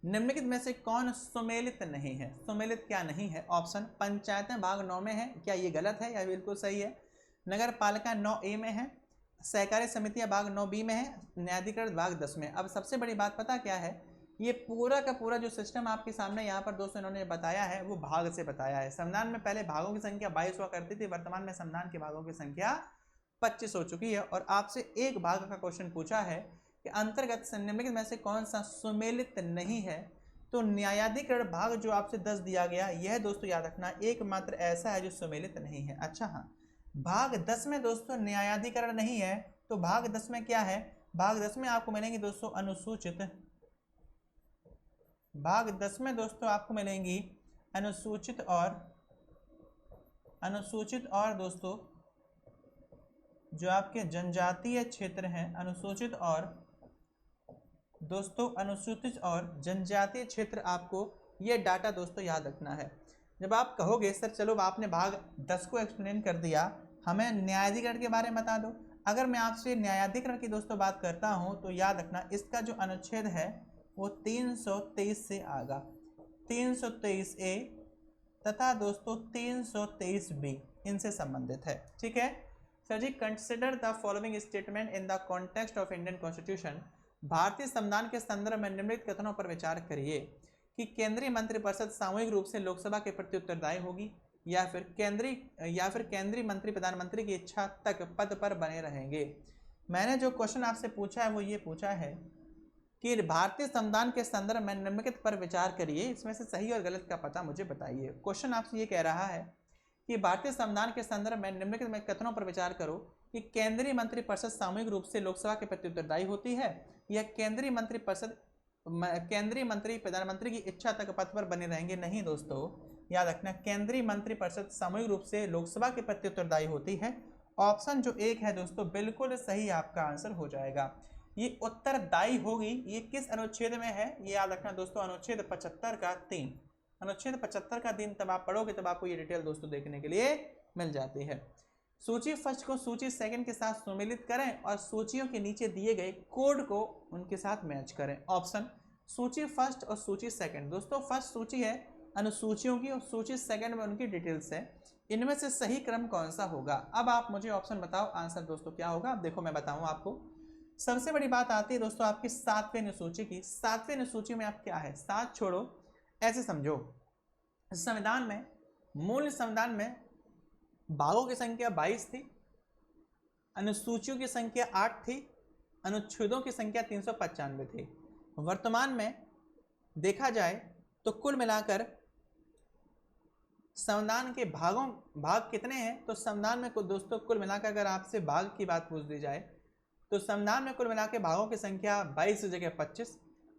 निम्नलिखित में से कौन सुमेलित नहीं है। सुमेलित क्या नहीं है, ऑप्शन पंचायतें भाग 9 में है, क्या ये गलत है या बिल्कुल सही है। नगर पालिका 9A में है, सहकारी समितियां भाग 9B में है, न्यायाधिकरण भाग 10 में। अब सबसे बड़ी बात पता क्या है, ये पूरा का पूरा जो सिस्टम आपके सामने यहाँ पर दोस्तों इन्होंने बताया है वो भाग से बताया है। संविधान में पहले भागों की संख्या 22 हुआ करती थी, वर्तमान में संविधान के भागों की संख्या 25 हो चुकी है। और आपसे एक भाग का क्वेश्चन पूछा है कि अंतर्गत निम्नलिखित में से कौन सा सुमेलित नहीं है। तो न्यायाधिकरण भाग जो आपसे 10 दिया गया, यह दोस्तों याद रखना एकमात्र ऐसा है जो सम्मिलित नहीं है। अच्छा हाँ, भाग 10 में दोस्तों न्यायाधिकरण नहीं है, तो भाग 10 में क्या है? भाग 10 में आपको मिलेंगे दोस्तों अनुसूचित, भाग 10 में दोस्तों आपको मिलेंगी अनुसूचित और दोस्तों जो आपके जनजातीय क्षेत्र हैं, अनुसूचित और जनजातीय क्षेत्र, आपको ये डाटा दोस्तों याद रखना है। जब आप कहोगे सर चलो आपने भाग 10 को एक्सप्लेन कर दिया, हमें न्यायाधिकरण के बारे में बता दो, अगर मैं आपसे न्यायाधिकरण की दोस्तों बात करता हूं तो याद रखना इसका जो अनुच्छेद है वो 323 से आएगा, 323 ए तथा दोस्तों 323 बी इनसे संबंधित है। ठीक है sir ji. Consider the following statement in the context of Indian constitution. भारतीय संविधान के संदर्भ में निम्नलिखित कथनों पर विचार करिए कि केंद्रीय मंत्रिपरिषद सामूहिक रूप से लोकसभा के प्रति उत्तरदायी होगी या फिर केंद्रीय मंत्री प्रधानमंत्री की इच्छा तक पद पर बने रहेंगे। मैंने जो क्वेश्चन आपसे पूछा है वो ये पूछा है कि भारतीय संविधान के संदर्भ में निम्नलिखित पर विचार करिए, इसमें से सही और गलत का पता मुझे बताइए। क्वेश्चन आपसे ये कह रहा है कि भारतीय संविधान के संदर्भ में निम्नलिखित कथनों पर विचार करो कि केंद्रीय मंत्रिपरिषद सामूहिक रूप से लोकसभा के प्रति उत्तरदायी होती है या केंद्रीय मंत्री प्रधानमंत्री की इच्छा तक पद पर बने रहेंगे। नहीं दोस्तों, याद रखना केंद्रीय मंत्रिपरिषद सामूहिक रूप से लोकसभा के प्रति उत्तरदायी होती है। ऑप्शन जो एक है दोस्तों बिल्कुल सही आपका आंसर हो जाएगा। ये उत्तरदायी होगी, ये किस अनुच्छेद में है ये याद रखना दोस्तों, अनुच्छेद 75 का 3। अनुच्छेद 75 का 3 तब आप पढ़ोगे तब आपको ये डिटेल दोस्तों देखने के लिए मिल जाती है। सूची फर्स्ट को सूची सेकंड के साथ सम्मिलित करें और सूचियों के नीचे दिए गए कोड को उनके साथ मैच करें। ऑप्शन सूची फर्स्ट और सूची सेकंड। दोस्तों फर्स्ट सूची है अनुसूचियों की और सूची सेकंड में उनकी डिटेल्स है, इनमें से सही क्रम कौन सा होगा? अब आप मुझे ऑप्शन बताओ, आंसर दोस्तों क्या होगा? अब देखो मैं बताऊं आपको। सबसे बड़ी बात आती है दोस्तों आपकी 7वें अनुसूची की। 7वें अनुसूची में आप क्या है, 7 छोड़ो, ऐसे समझो संविधान में, मूल संविधान में भागों की संख्या 22 थी, अनुसूचियों की संख्या 8 थी, अनुच्छेदों की संख्या 395 थी। वर्तमान में देखा जाए तो कुल मिलाकर संविधान के भाग कितने हैं? तो संविधान में दोस्तों कुल मिलाकर अगर आपसे भाग की बात पूछ दी जाए तो संविधान में कुल मिलाकर भागों की संख्या 22 की जगह 25,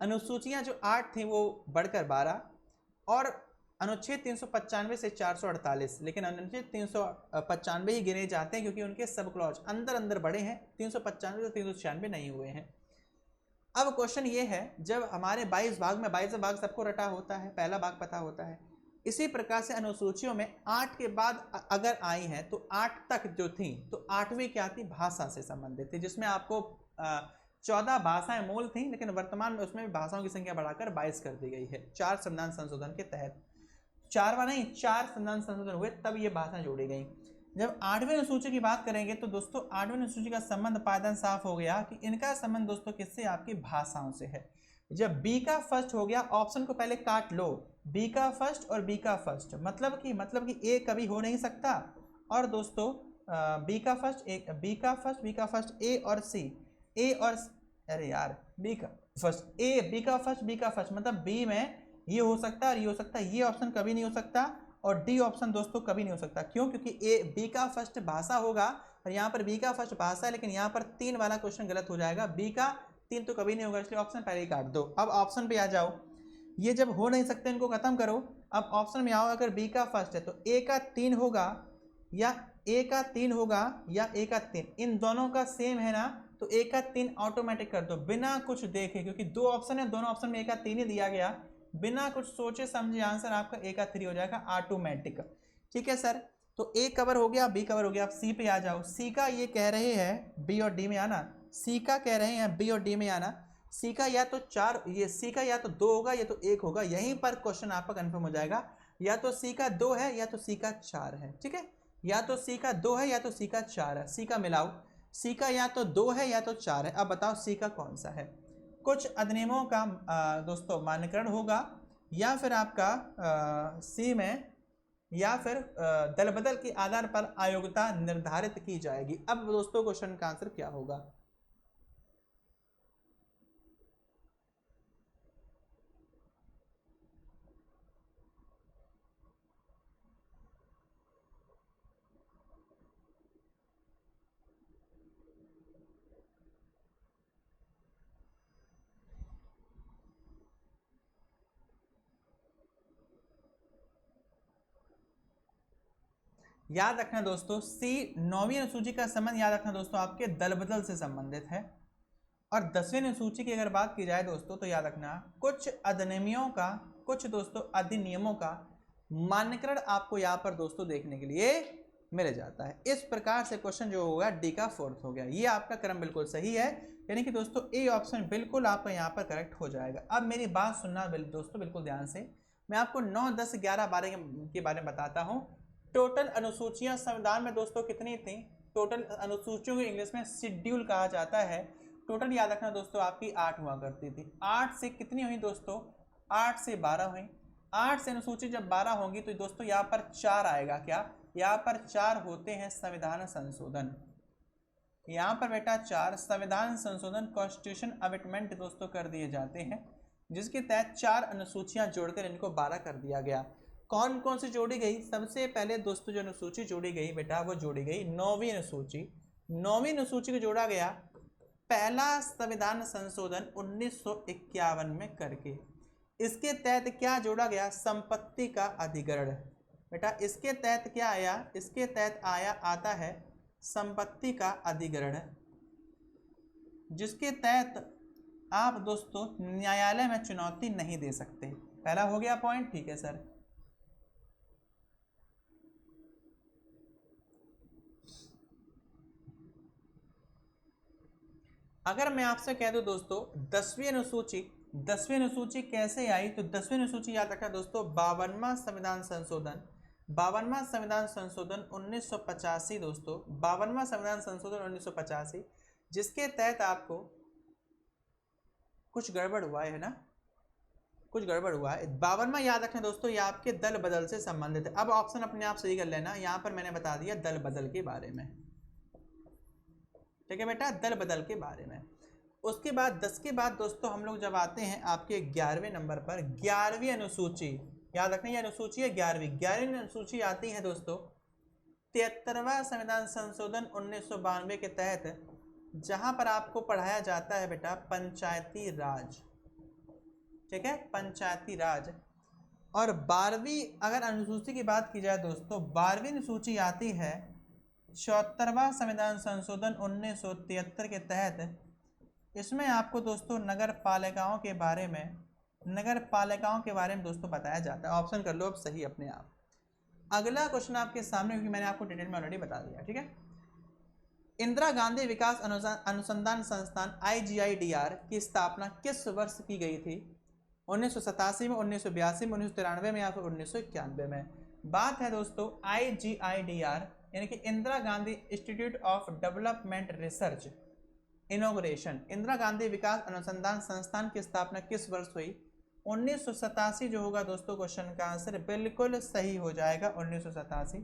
अनुसूचियां जो 8 थी वो बढ़कर 12 और अनुच्छेद 395 से 448, लेकिन अनुच्छेद 395 ही गिने जाते हैं क्योंकि उनके सब क्लॉज अंदर बड़े हैं, 395 से 396 नहीं हुए हैं। अब क्वेश्चन ये है, जब हमारे 22 भाग में 22 भाग सबको रटा होता है, पहला भाग पता होता है, इसी प्रकार से अनुसूचियों में 8 के बाद अगर आई हैं तो 8 तक जो थी तो 8वीं क्या थी, भाषा से संबंधित थी, जिसमें आपको 14 भाषाएं मूल थी, लेकिन वर्तमान में उसमें भाषाओं की संख्या बढ़ाकर 22 कर दी गई है। 4 संविधान संशोधन के तहत, 4 संविधान संशोधन हुए तब ये भाषा जोड़ी गई। जब 8वें अनुसूची की बात करेंगे तो दोस्तों 8वें अनुसूची का संबंध पायदान साफ हो गया कि इनका संबंध दोस्तों किससे, आपकी भाषाओं से है। जब बी का फर्स्ट हो गया, ऑप्शन को पहले काट लो, बी का फर्स्ट और बी का फर्स्ट, मतलब कि ए कभी हो नहीं सकता, और दोस्तों बी का फर्स्ट, ए और सी, ए और अरे यार बी का फर्स्ट, ए बी का फर्स्ट मतलब बी में ये हो सकता है और ये हो सकता है, ये ऑप्शन कभी नहीं हो सकता और डी ऑप्शन दोस्तों कभी नहीं हो सकता। क्यों? क्योंकि ए बी का फर्स्ट भाषा होगा और यहाँ पर बी का फर्स्ट भाषा है, लेकिन यहाँ पर 3 वाला क्वेश्चन गलत हो जाएगा, बी का 3 तो कभी नहीं होगा, इसलिए ऑप्शन पहले ही काट दो। अब ऑप्शन पे आ जाओ, ये जब हो नहीं सकते इनको खत्म करो। अब ऑप्शन में आओ, अगर बी का फर्स्ट है तो ए का 3 होगा या ए का 3 होगा या ए का 3, इन दोनों का सेम है ना, तो ए का 3 ऑटोमेटिक कर दो बिना कुछ देखे, क्योंकि 2 ऑप्शन है, दोनों ऑप्शन में ए का 3 ही दिया गया, बिना कुछ सोचे समझे आंसर आपका ए का 3 हो जाएगा ऑटोमेटिक। ठीक है सर, तो ए कवर हो गया, बी कवर हो गया। आप सी पे आ जाओ, सी का ये कह रहे हैं बी और डी में आना, सी का कह रहे हैं बी और डी में आना, सी का या तो 4, ये सी का या तो 2 होगा या तो 1 होगा, यहीं पर क्वेश्चन आपका कंफर्म हो जाएगा, या तो सी का 2 है या तो सी का 4 है। ठीक है, या तो सी का 2 है या तो सी का 4 है, सी का मिलाओ, सी का या तो 2 है या तो 4 है। अब बताओ सी का कौन सा है? कुछ अधिनियमों का दोस्तों मान्यकरण होगा या फिर आपका सी में या फिर दल बदल के आधार पर अयोग्यता निर्धारित की जाएगी। अब दोस्तों क्वेश्चन का आंसर क्या होगा? याद रखना दोस्तों, सी 9वीं अनुसूची का संबंध याद रखना दोस्तों आपके दल बदल से संबंधित है। और 10वीं अनुसूची की अगर बात की जाए दोस्तों तो याद रखना कुछ अधिनियमों का, कुछ दोस्तों अधिनियमों का मान्यकरण आपको यहाँ पर दोस्तों देखने के लिए मिल जाता है। इस प्रकार से क्वेश्चन जो होगा डी का फोर्थ हो गया। ये आपका क्रम बिल्कुल सही है, यानी कि दोस्तों ए ऑप्शन बिल्कुल आपका यहाँ पर करेक्ट हो जाएगा। अब मेरी बात सुनना दोस्तों बिल्कुल ध्यान से, मैं आपको 9, 10, 11, 12 के बारे में बताता हूँ। टोटल अनुसूचियां संविधान में दोस्तों कितनी थी? टोटल अनुसूचियों को इंग्लिश में शेड्यूल कहा जाता है। टोटल याद रखना दोस्तों आपकी 8 हुआ करती थी। 8 से कितनी हुई दोस्तों? 8 से 12 हुई। 8 से अनुसूची जब 12 होंगी तो दोस्तों यहाँ पर 4 आएगा। क्या? यहाँ पर 4 होते हैं संविधान संशोधन। यहाँ पर बेटा 4 संविधान संशोधन, कॉन्स्टिट्यूशन अमेंडमेंट दोस्तों कर दिए जाते हैं, जिसके तहत 4 अनुसूचियां जोड़कर इनको 12 कर दिया गया। कौन कौन सी जोड़ी गई? सबसे पहले दोस्तों जो अनुसूची जोड़ी गई बेटा वो जोड़ी गई 9वीं अनुसूची। 9वीं अनुसूची को जोड़ा गया पहला संविधान संशोधन 1951 में करके। इसके तहत क्या जोड़ा गया? संपत्ति का अधिग्रहण। बेटा इसके तहत क्या आया? इसके तहत आता है संपत्ति का अधिग्रहण, जिसके तहत आप दोस्तों न्यायालय में चुनौती नहीं दे सकते। पहला हो गया पॉइंट, ठीक है सर। अगर मैं आपसे कह दूं दोस्तों 10वीं अनुसूची, 10वीं अनुसूची कैसे आई? तो 10वीं अनुसूची याद रखना दोस्तों 52वां संविधान संशोधन, 52वां संविधान संशोधन 1985 दोस्तों, 52वां संविधान संशोधन 1985, जिसके तहत आपको कुछ गड़बड़ हुआ है ना, कुछ गड़बड़ हुआ है। 52वां याद रखना दोस्तों ये आपके दल बदल से संबंधित है। अब ऑप्शन अपने आप सही कर लेना, यहाँ पर मैंने बता दिया दल बदल के बारे में, ठीक है बेटा, दल बदल के बारे में। उसके बाद 10 के बाद दोस्तों हम लोग जब आते हैं आपके 11वें नंबर पर, 11वीं अनुसूची। याद रखना ये अनुसूची है 11वीं। 11वीं अनुसूची आती है दोस्तों 73वां संविधान संशोधन 1992 के तहत, जहां पर आपको पढ़ाया जाता है बेटा पंचायती राज, ठीक है, पंचायती राज। और 12वीं अगर अनुसूची की बात की जाए दोस्तों, 12वीं अनुसूची आती है 74वां संविधान संशोधन 1973 के तहत। इसमें आपको दोस्तों नगर पालिकाओं के बारे में, नगर पालिकाओं के बारे में दोस्तों बताया जाता है। ऑप्शन कर लो अब सही अपने आप। अगला क्वेश्चन आपके सामने, क्योंकि मैंने आपको डिटेल में ऑलरेडी बता दिया, ठीक है। इंदिरा गांधी विकास अनुसंधान संस्थान IGIDR की स्थापना किस वर्ष की गई थी? 1987 में, 1982 में, 1993 में या फिर 1991 में? बात है दोस्तों IGIDR यानी कि Indira Gandhi institute of development research inauguration, Indira Gandhi विकास अनुसंधान संस्थान की स्थापना किस वर्ष हुई? 1987 जो होगा दोस्तों क्वेश्चन का आंसर बिल्कुल सही हो जाएगा 1987।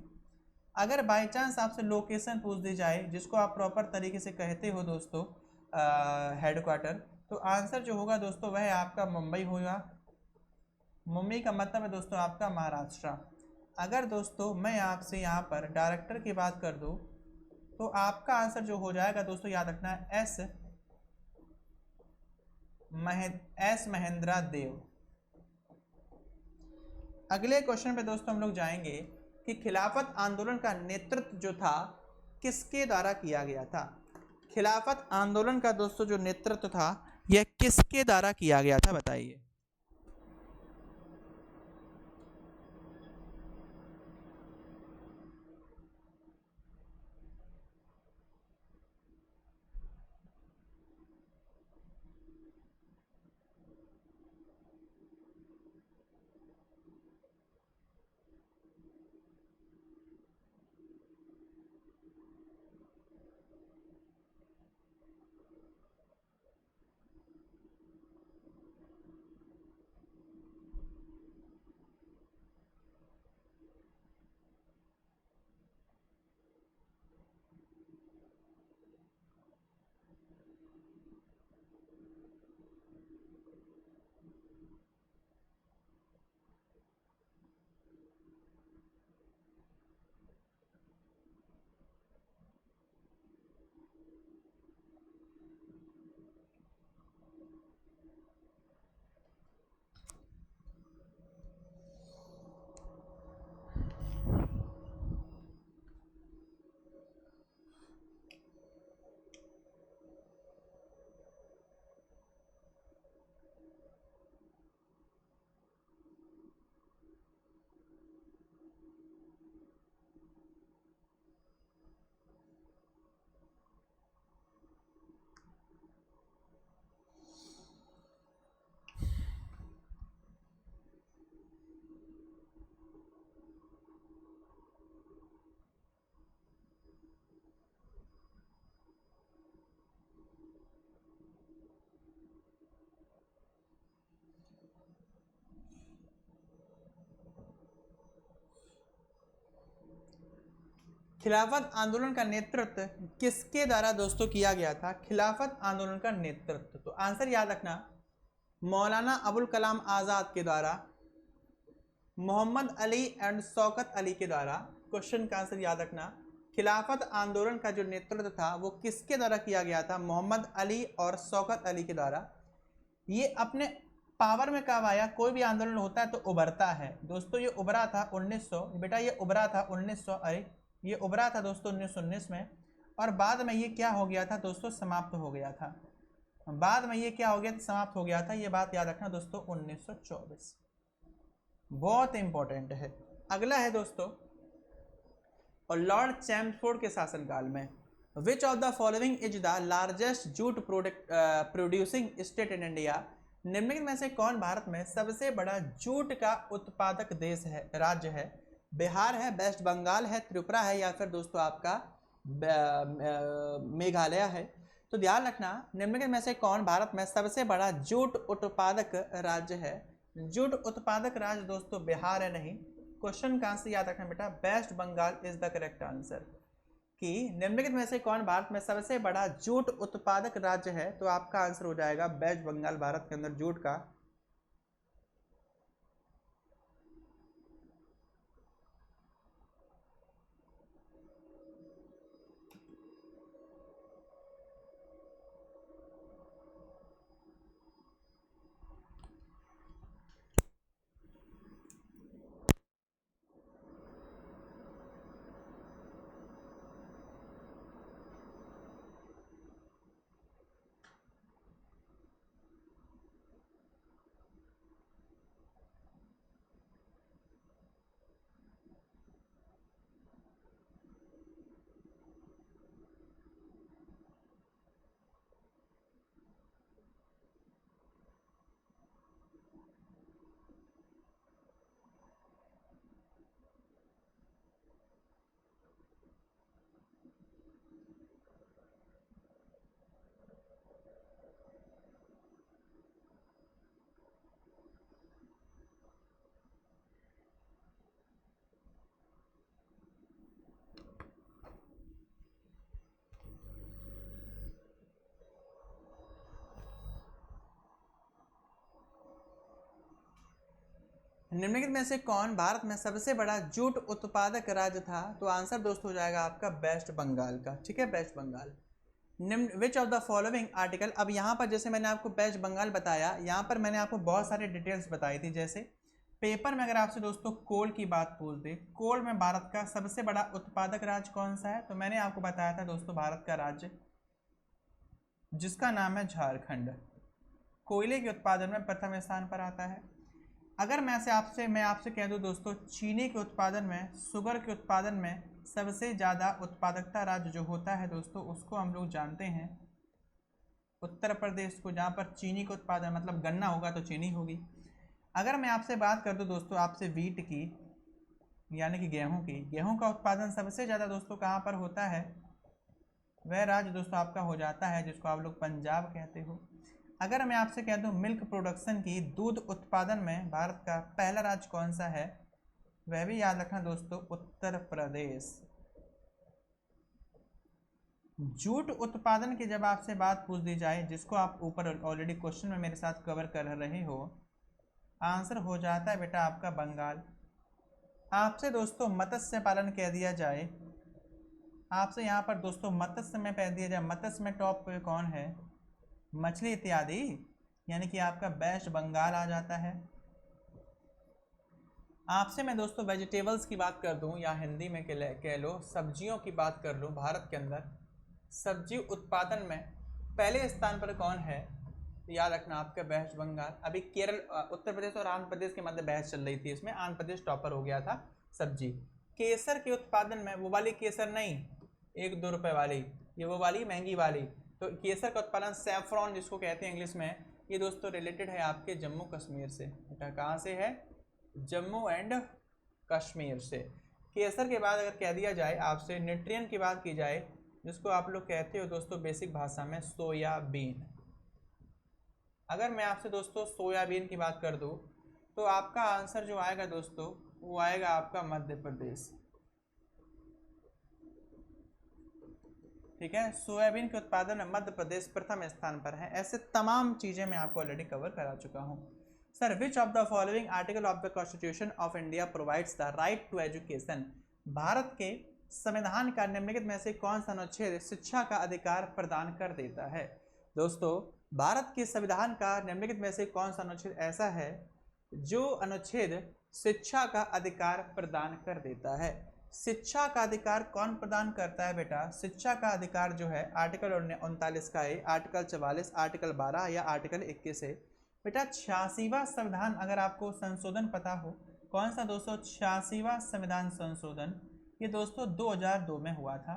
अगर बाई चांस आपसे लोकेशन पूछ दी जाए, जिसको आप प्रॉपर तरीके से कहते हो दोस्तों हेडक्वार्टर, तो आंसर जो होगा दोस्तों वह आपका मुंबई होगा। मुंबई का मतलब है दोस्तों आपका महाराष्ट्र। अगर दोस्तों मैं आपसे यहाँ पर डायरेक्टर की बात कर दूँ तो आपका आंसर जो हो जाएगा दोस्तों याद रखना है एस महेंद्रा देव। अगले क्वेश्चन पे दोस्तों हम लोग जाएंगे कि खिलाफत आंदोलन का नेतृत्व जो था किसके द्वारा किया गया था? खिलाफत आंदोलन का दोस्तों जो नेतृत्व था यह किसके द्वारा किया गया था, बताइए। खिलाफत आंदोलन का नेतृत्व किसके द्वारा दोस्तों किया गया था? खिलाफत आंदोलन का नेतृत्व, तो आंसर याद रखना, मौलाना अबुल कलाम आजाद के द्वारा, मोहम्मद अली एंड शौकत अली के द्वारा। क्वेश्चन का आंसर याद रखना, खिलाफत आंदोलन का जो नेतृत्व था वो किसके द्वारा किया गया था? मोहम्मद अली और शौकत अली के द्वारा। ये अपने पावर में कब आया? कोई भी आंदोलन होता है तो उभरता है दोस्तों। ये उभरा था 1900, बेटा ये उभरा था 1900, अरे ये उभरा था दोस्तों 1919 में, और बाद में ये क्या हो गया था दोस्तों? समाप्त हो गया था। बाद में ये क्या हो गया था? समाप्त हो गया था। ये बात याद रखना दोस्तों, 1924, बहुत इंपॉर्टेंट है। अगला है दोस्तों, और लॉर्ड चैम्सफोर्ड के शासनकाल में विच of the following is the largest jute producing state in India? निम्नलिखित में से कौन भारत में सबसे बड़ा जूट का उत्पादक देश है, राज्य है? बिहार है, वेस्ट बंगाल है, त्रिपुरा है, या फिर दोस्तों आपका मेघालय है? तो ध्यान रखना, निम्नलिखित में से कौन भारत में सबसे बड़ा जूट उत्पादक राज्य है? जूट उत्पादक राज्य दोस्तों बिहार है नहीं। क्वेश्चन का आंसर याद रखना बेटा, West Bengal is the correct answer. कि निम्नलिखित में से कौन भारत में सबसे बड़ा जूट उत्पादक राज्य है? तो आपका आंसर हो जाएगा वेस्ट बंगाल, भारत के अंदर जूट का। निम्नलिखित में से कौन भारत में सबसे बड़ा जूट उत्पादक राज्य था? तो आंसर दोस्तों हो जाएगा आपका वेस्ट बंगाल का। ठीक है, वेस्ट बंगाल। निम्न विच ऑफ द फॉलोइंग आर्टिकल, अब यहाँ पर जैसे मैंने आपको वेस्ट बंगाल बताया, यहाँ पर मैंने आपको बहुत सारे डिटेल्स बताई थी। जैसे पेपर में अगर आपसे दोस्तों कोल की बात पूछ दे, कोल में भारत का सबसे बड़ा उत्पादक राज्य कौन सा है? तो मैंने आपको बताया था दोस्तों, भारत का राज्य जिसका नाम है झारखंड, कोयले के उत्पादन में प्रथम स्थान पर आता है। अगर मैं आपसे कह दूं दोस्तों, चीनी के उत्पादन में, शुगर के उत्पादन में सबसे ज़्यादा उत्पादकता राज्य जो होता है दोस्तों, उसको हम लोग जानते हैं उत्तर प्रदेश को, जहाँ पर चीनी का उत्पादन, मतलब गन्ना होगा तो चीनी होगी। अगर मैं आपसे बात कर दूं दोस्तों आपसे वीट की, यानी कि गेहूं की, गेहूं का उत्पादन सबसे ज़्यादा दोस्तों कहाँ पर होता है? वह राज्य दोस्तों आपका हो जाता है जिसको आप लोग पंजाब कहते हो। अगर मैं आपसे कह दूं मिल्क प्रोडक्शन की, दूध उत्पादन में भारत का पहला राज्य कौन सा है? वह भी याद रखना दोस्तों, उत्तर प्रदेश। जूट उत्पादन की जब आपसे बात पूछ दी जाए, जिसको आप ऊपर ऑलरेडी क्वेश्चन में मेरे साथ कवर कर रहे हो, आंसर हो जाता है बेटा आपका बंगाल। आपसे दोस्तों मत्स्य पालन कह दिया जाए, आपसे यहाँ पर दोस्तों मत्स्य में कह दिया जाए, मत्स्य में टॉप पे कौन है? मछली इत्यादि, यानी कि आपका वेस्ट बंगाल आ जाता है। आपसे मैं दोस्तों वेजिटेबल्स की बात कर दूं, या हिंदी में कह लो सब्जियों की बात कर लूं, भारत के अंदर सब्जी उत्पादन में पहले स्थान पर कौन है? याद रखना आपका वेस्ट बंगाल। अभी केरल, उत्तर प्रदेश और आंध्र प्रदेश के मध्य बहस चल रही थी, इसमें आंध्र प्रदेश टॉपर हो गया था सब्जी। केसर के उत्पादन में, वो वाली केसर नहीं 1-2 रुपए वाली, ये वो वाली महंगी वाली, तो केसर का उत्पादन सैफरॉन जिसको कहते हैं इंग्लिश में, ये दोस्तों रिलेटेड है आपके जम्मू कश्मीर से। बेटा कहाँ से है? जम्मू एंड कश्मीर से। केसर के बाद अगर कह दिया जाए आपसे न्यूट्रिएंट की बात की जाए, जिसको आप लोग कहते हो दोस्तों बेसिक भाषा में सोयाबीन। अगर मैं आपसे दोस्तों सोयाबीन की बात कर दूं, तो आपका आंसर जो आएगा दोस्तों, वो आएगा आपका मध्य प्रदेश। ठीक है। सोयाबीन के उत्पादन में मध्य प्रदेश प्रथम स्थान पर है। ऐसे तमाम चीजें मैं आपको ऑलरेडी कवर करा चुका हूँ। Sir, which of the following article of the constitution of India provides the right to education? Bharat के संविधान का निम्नलिखित में से कौन सा अनुच्छेद शिक्षा का अधिकार प्रदान कर देता है? दोस्तों, भारत के संविधान का निम्नलिखित में से कौन सा अनुच्छेद ऐसा है जो अनुच्छेद शिक्षा का अधिकार प्रदान कर देता है? शिक्षा का अधिकार कौन प्रदान करता है बेटा? शिक्षा का अधिकार जो है आर्टिकल 39 का है, आर्टिकल 44, आर्टिकल 12 या आर्टिकल 21 है। बेटा 86वां संविधान, अगर आपको संशोधन पता हो, कौन सा दोस्तों? 86वां संविधान संशोधन, ये दोस्तों 2002 में हुआ था।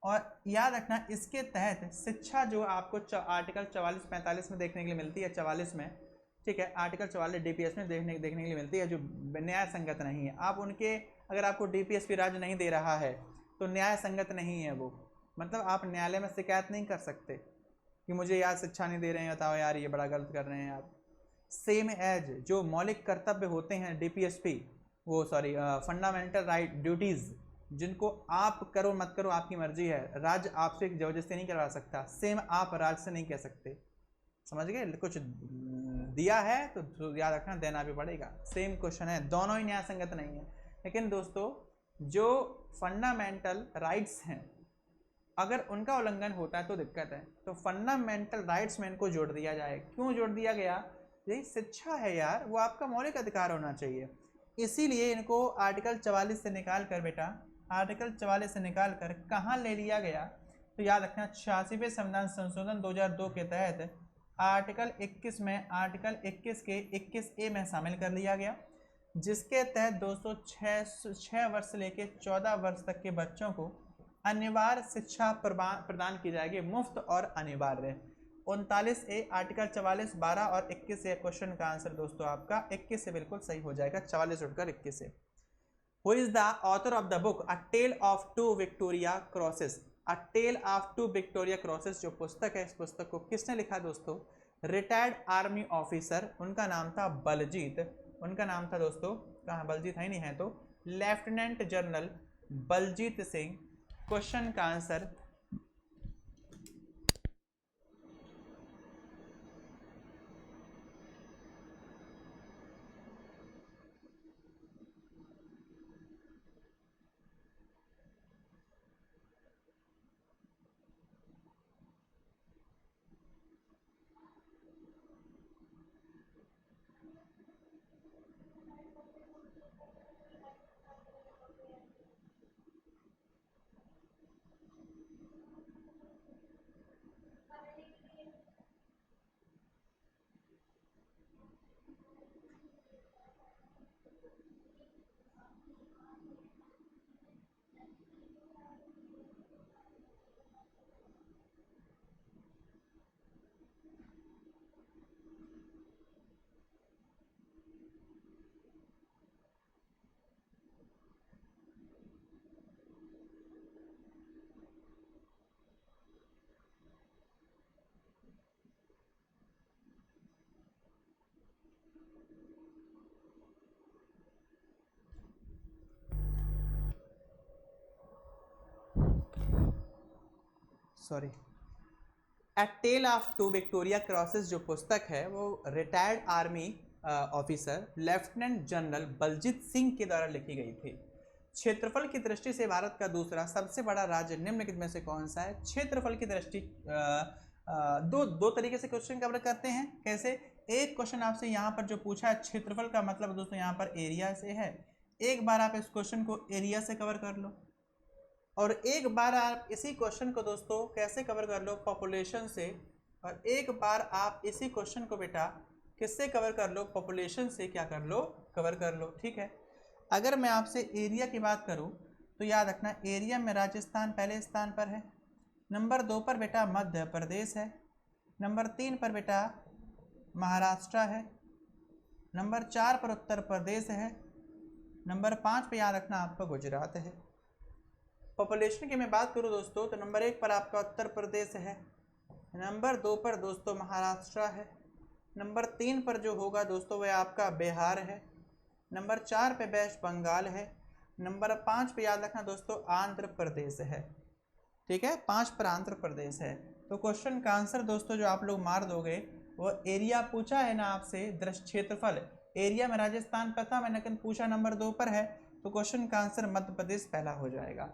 और याद रखना, इसके तहत शिक्षा जो आपको आर्टिकल 44-45 में देखने के लिए मिलती है, 44 में, ठीक है, आर्टिकल 44 डीपीएस में देखने के लिए मिलती है, जो न्याय संगत नहीं है। आप उनके, अगर आपको डीपीएस भी राज्य नहीं दे रहा है तो न्याय संगत नहीं है वो, मतलब आप न्यायालय में शिकायत नहीं कर सकते कि मुझे यार शिक्षा नहीं दे रहे हैं, बताओ यार ये बड़ा गलत कर रहे हैं आप। सेम एज जो मौलिक कर्तव्य होते हैं डीपीएसपी, वो सॉरी फंडामेंटल राइट ड्यूटीज़, जिनको आप करो मत करो आपकी मर्जी है, राज्य आपसे जबरदस्ती नहीं करवा सकता, सेम आप राज्य से नहीं कह सकते। समझ गए? कुछ दिया है तो याद रखना देना भी पड़ेगा। सेम क्वेश्चन है, दोनों ही न्याय संगत नहीं है। लेकिन दोस्तों, जो फंडामेंटल राइट्स हैं, अगर उनका उल्लंघन होता है तो दिक्कत है। तो फंडामेंटल राइट्स में इनको जोड़ दिया जाए। क्यों जोड़ दिया गया? यही शिक्षा है यार, वो आपका मौलिक अधिकार होना चाहिए। इसीलिए इनको आर्टिकल 44 से निकाल कर बेटा, आर्टिकल 44 से निकाल कर कहाँ ले लिया गया? तो याद रखना 86वें संविधान संशोधन 2002 के तहत आर्टिकल 21 में, आर्टिकल 21 के 21A में शामिल कर लिया गया, जिसके तहत दोस्तों 6 वर्ष से लेकर 14 वर्ष तक के बच्चों को अनिवार्य शिक्षा प्रदान की जाएगी, मुफ्त और अनिवार्य। 39A, आर्टिकल 44, 12 और 21 से क्वेश्चन का आंसर दोस्तों आपका 21 से बिल्कुल सही हो जाएगा, 44 उठकर 21 से। Who is the author of the book a tale of two Victoria crosses? A tale of two Victoria crosses जो पुस्तक है, इस पुस्तक को किसने लिखा दोस्तों? रिटायर्ड आर्मी ऑफिसर, उनका नाम था बलजीत, उनका नाम था दोस्तों, कहाँ बलजीत है नहीं है तो lieutenant general Baljit Singh. Question का answer sorry a tale of two Victoria crosses जो पुस्तक है वो retired army officer lieutenant general Baljit Singh के द्वारा लिखी गई थी। क्षेत्रफल की दृष्टि से भारत का दूसरा सबसे बड़ा राज्य निम्नलिखित में से कौन सा है? क्षेत्रफल की दृष्टि दो तरीके से क्वेश्चन कवर करते हैं। कैसे? एक क्वेश्चन आपसे यहाँ पर जो पूछा है क्षेत्रफल का मतलब दोस्तों यहाँ पर एरिया से है, एक बार आप इस क्वेश्चन को एरिया से कवर कर लो, और एक बार आप इसी क्वेश्चन को दोस्तों कैसे कवर कर लो? पॉपुलेशन से। और एक बार आप इसी क्वेश्चन को बेटा किससे कवर कर लो? पॉपुलेशन से क्या कर लो? कवर कर लो। ठीक है। अगर मैं आपसे एरिया की बात करूं तो याद रखना एरिया में राजस्थान पहले स्थान पर है, नंबर 2 पर बेटा मध्य प्रदेश है, नंबर 3 पर बेटा महाराष्ट्र है, नंबर 4 पर उत्तर प्रदेश है, नंबर 5 पे याद रखना आपका गुजरात है। पॉपुलेशन की मैं बात करूं दोस्तों तो नंबर 1 पर आपका उत्तर प्रदेश है, नंबर 2 पर दोस्तों महाराष्ट्र है, नंबर 3 पर जो होगा दोस्तों वह आपका बिहार है, नंबर 4 पे वेस्ट बंगाल है, नंबर 5 पे याद रखना दोस्तों आंध्र प्रदेश है। ठीक है, 5 प्रांत प्रदेश है। तो क्वेश्चन का आंसर दोस्तों जो आप लोग मार दोगे वो एरिया पूछा है ना आपसे, दृश्य क्षेत्रफल, एरिया में राजस्थान प्रथम है लेकिन पूछा नंबर 2 पर है, तो क्वेश्चन का आंसर मध्य प्रदेश पहला हो जाएगा।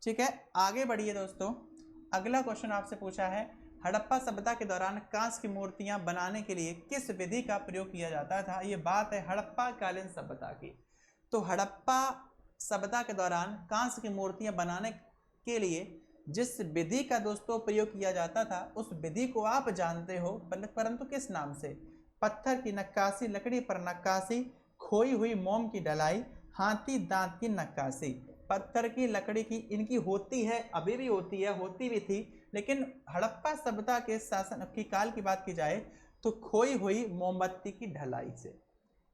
ठीक है, आगे बढ़िए दोस्तों। अगला क्वेश्चन आपसे पूछा है, हड़प्पा सभ्यता के दौरान कांस्य की मूर्तियां बनाने के लिए किस विधि का प्रयोग किया जाता था। ये बात है हड़प्पा कालीन सभ्यता की। तो हड़प्पा सभ्यता के दौरान कांस्य की मूर्तियां बनाने के लिए जिस विधि का दोस्तों प्रयोग किया जाता था उस विधि को आप जानते हो, परंतु किस नाम से। पत्थर की नक्काशी, लकड़ी पर नक्काशी, खोई हुई मोम की ढलाई, हाथी दांत की नक्काशी। पत्थर की, लकड़ी की, इनकी होती है, अभी भी होती है, होती भी थी, लेकिन हड़प्पा सभ्यता के शासन की काल की बात की जाए तो खोई हुई मोमबत्ती की ढलाई से।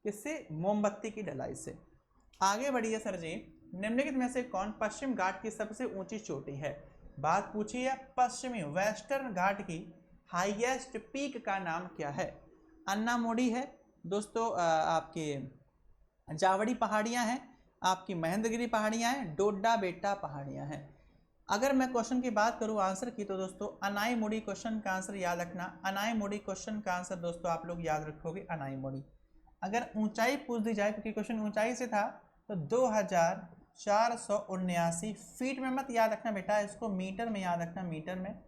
किससे? मोमबत्ती की ढलाई से। आगे बढ़िए सर जी, निम्नलिखित में से कौन पश्चिम घाट की सबसे ऊंची चोटी है। बात पूछी है पश्चिमी वेस्टर्न घाट की हाईएस्ट पीक का नाम क्या है। अन्नामोडी है दोस्तों, आपके जावड़ी पहाड़ियां हैं, आपकी महेंद्रगिरी पहाड़ियां हैं, डोडा बेटा पहाड़ियां हैं। अगर मैं क्वेश्चन की बात करूं आंसर की तो दोस्तों अनाईमुड़ी क्वेश्चन का आंसर याद रखना। अनाईमुड़ी क्वेश्चन का आंसर दोस्तों आप लोग याद रखोगे अनाईमुड़ी। अगर ऊंचाई पूछ दी जाए, क्योंकि क्वेश्चन ऊंचाई से था, तो 2479 फीट में मत याद रखना बेटा, इसको मीटर में याद रखना, मीटर में।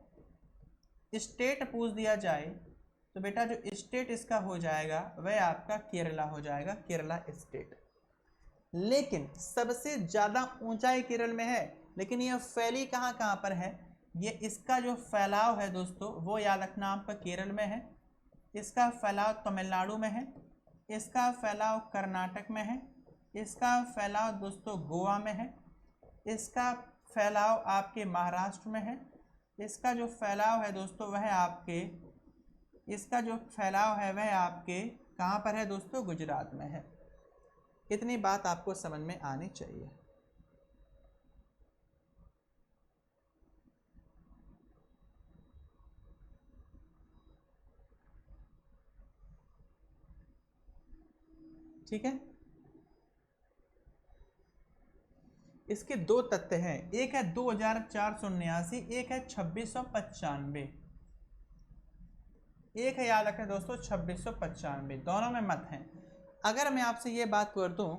स्टेट पूछ दिया जाए तो बेटा जो स्टेट इसका हो जाएगा वह आपका केरला हो जाएगा, केरला स्टेट। लेकिन सबसे ज्यादा ऊंचाई केरल में है, लेकिन यह फैली कहाँ कहाँ पर है, ये इसका जो फैलाव है दोस्तों वो याद रखना आपका केरल में है, इसका फैलाव तमिलनाडु में है, इसका फैलाव कर्नाटक में है, इसका फैलाव दोस्तों गोवा में है, इसका फैलाव आपके महाराष्ट्र में है, इसका जो फैलाव है दोस्तों वह आपके, इसका जो फैलाव है वह आपके कहाँ पर है दोस्तों, गुजरात में है। इतनी बात आपको समझ में आनी चाहिए। ठीक है, इसके दो तथ्य हैं, एक है 2479, एक है 2695। एक है याद रखें दोस्तों 2695, दोनों में मत हैं। अगर मैं आपसे ये बात कर दूं,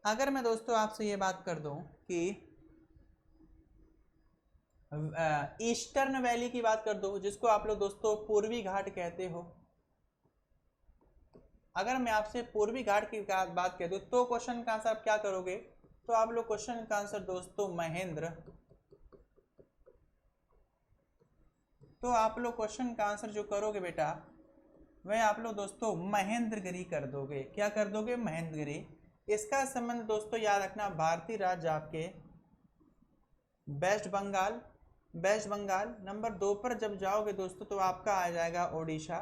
अगर मैं दोस्तों आपसे ये बात कर दूं कि ईस्टर्न वैली की बात कर दो, जिसको आप लोग दोस्तों पूर्वी घाट कहते हो, अगर मैं आपसे पूर्वी घाट की बात कर दूं तो क्वेश्चन का आंसर आप क्या करोगे, तो आप लोग क्वेश्चन का आंसर दोस्तों महेंद्र, तो आप लोग क्वेश्चन का आंसर जो करोगे बेटा वह आप लोग दोस्तों महेंद्रगिरी कर दोगे। क्या कर दोगे? महेंद्रगिरी। इसका संबंध दोस्तों याद रखना भारतीय राज्य आपके West Bengal, West Bengal. Number 2 पर जब जाओगे दोस्तों तो आपका आ जाएगा ओडिशा,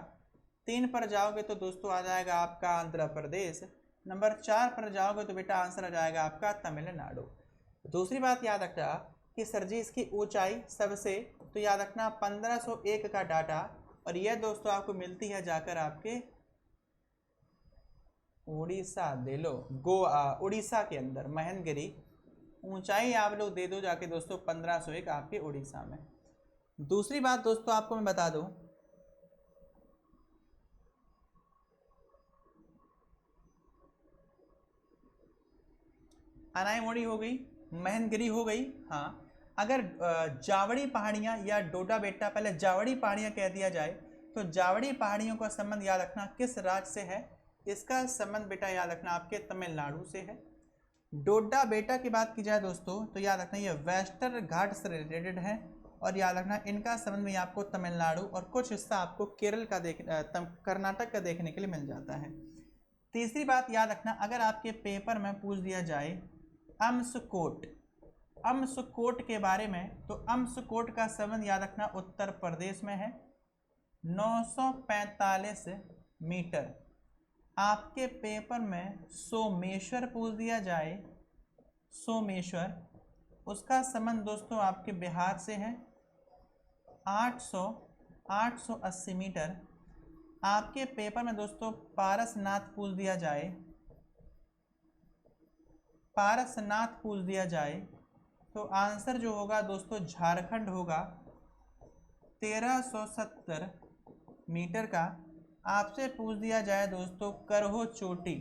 3 पर जाओगे तो दोस्तों आ जाएगा आपका आंध्र प्रदेश, नंबर 4 पर जाओगे तो बेटा आंसर आ जाएगा आपका तमिलनाडु। दूसरी बात याद रखना कि सर जी इसकी ऊंचाई सबसे, तो याद रखना 1501 का डाटा, और यह दोस्तों आपको मिलती है जाकर आपके उड़ीसा, दे लो गोवा, उड़ीसा के अंदर महेंद्रगिरी। ऊंचाई आप लोग दे दो जाके दोस्तों 1501 आपके उड़ीसा में। दूसरी बात दोस्तों आपको मैं बता दूं, अनाईमोड़ी हो गई, महेंद्रगिरी हो गई, हाँ। अगर जावड़ी पहाड़ियाँ या डोडा बेटा, पहले जावड़ी पहाड़ियाँ कह दिया जाए तो जावड़ी पहाड़ियों का संबंध याद रखना किस राज्य से है, इसका संबंध बेटा याद रखना आपके तमिलनाडु से है। डोडा बेटा की बात की जाए दोस्तों तो याद रखना ये वेस्टर्न घाट से रिलेटेड है, और याद रखना इनका संबंध भी आपको तमिलनाडु और कुछ हिस्सा आपको केरल का कर्नाटक का देखने के लिए मिल जाता है। तीसरी बात याद रखना, अगर आपके पेपर में पूछ दिया जाए अम्सकोट, अम्सकोट के बारे में, तो अम्सकोट का संबंध याद रखना उत्तर प्रदेश में है, 945 मीटर। आपके पेपर में सोमेश्वर पूछ दिया जाए, सोमेश्वर, उसका संबंध दोस्तों आपके बिहार से है, 880 मीटर। आपके पेपर में दोस्तों पारसनाथ पूछ दिया जाए, पारसनाथ पूछ दिया जाए तो आंसर जो होगा दोस्तों झारखंड होगा 1370 मीटर का। आपसे पूछ दिया जाए दोस्तों करहो चोटी,